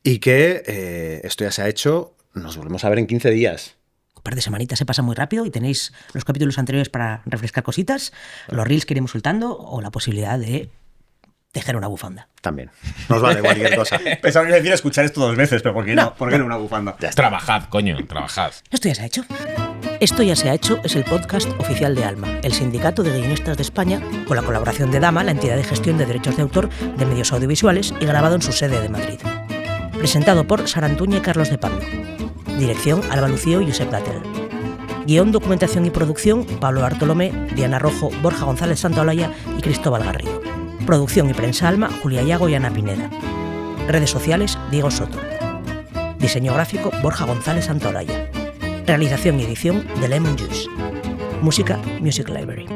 y que esto ya se ha hecho. Nos volvemos a ver en 15 días. un par de semanitas se pasa muy rápido y tenéis los capítulos anteriores para refrescar cositas, los reels que iremos soltando o la posibilidad de tejer una bufanda. También. Nos vale cualquier cosa. Pensaba que iba a decir escuchar esto 2 veces, pero ¿por qué no? ¿Por qué no una bufanda? Trabajad, coño, trabajad. Esto ya se ha hecho. Esto ya se ha hecho es el podcast oficial de Alma, el sindicato de guionistas de España, con la colaboración de Dama, la entidad de gestión de derechos de autor de medios audiovisuales, y grabado en su sede de Madrid. Presentado por Sara Antuña y Carlos de Pablo. Dirección Alba Lucío y Josep Gatell. Guión, documentación y producción Pablo Bartolomé, Diana Rojo, Borja González Santaolalla y Cristóbal Garrido. Producción y prensa Alma, Julia Yago y Ana Pineda. Redes sociales, Diego Soto. Diseño gráfico, Borja González Santaolalla. Realización y edición de Lemon Juice. Música, Music Library.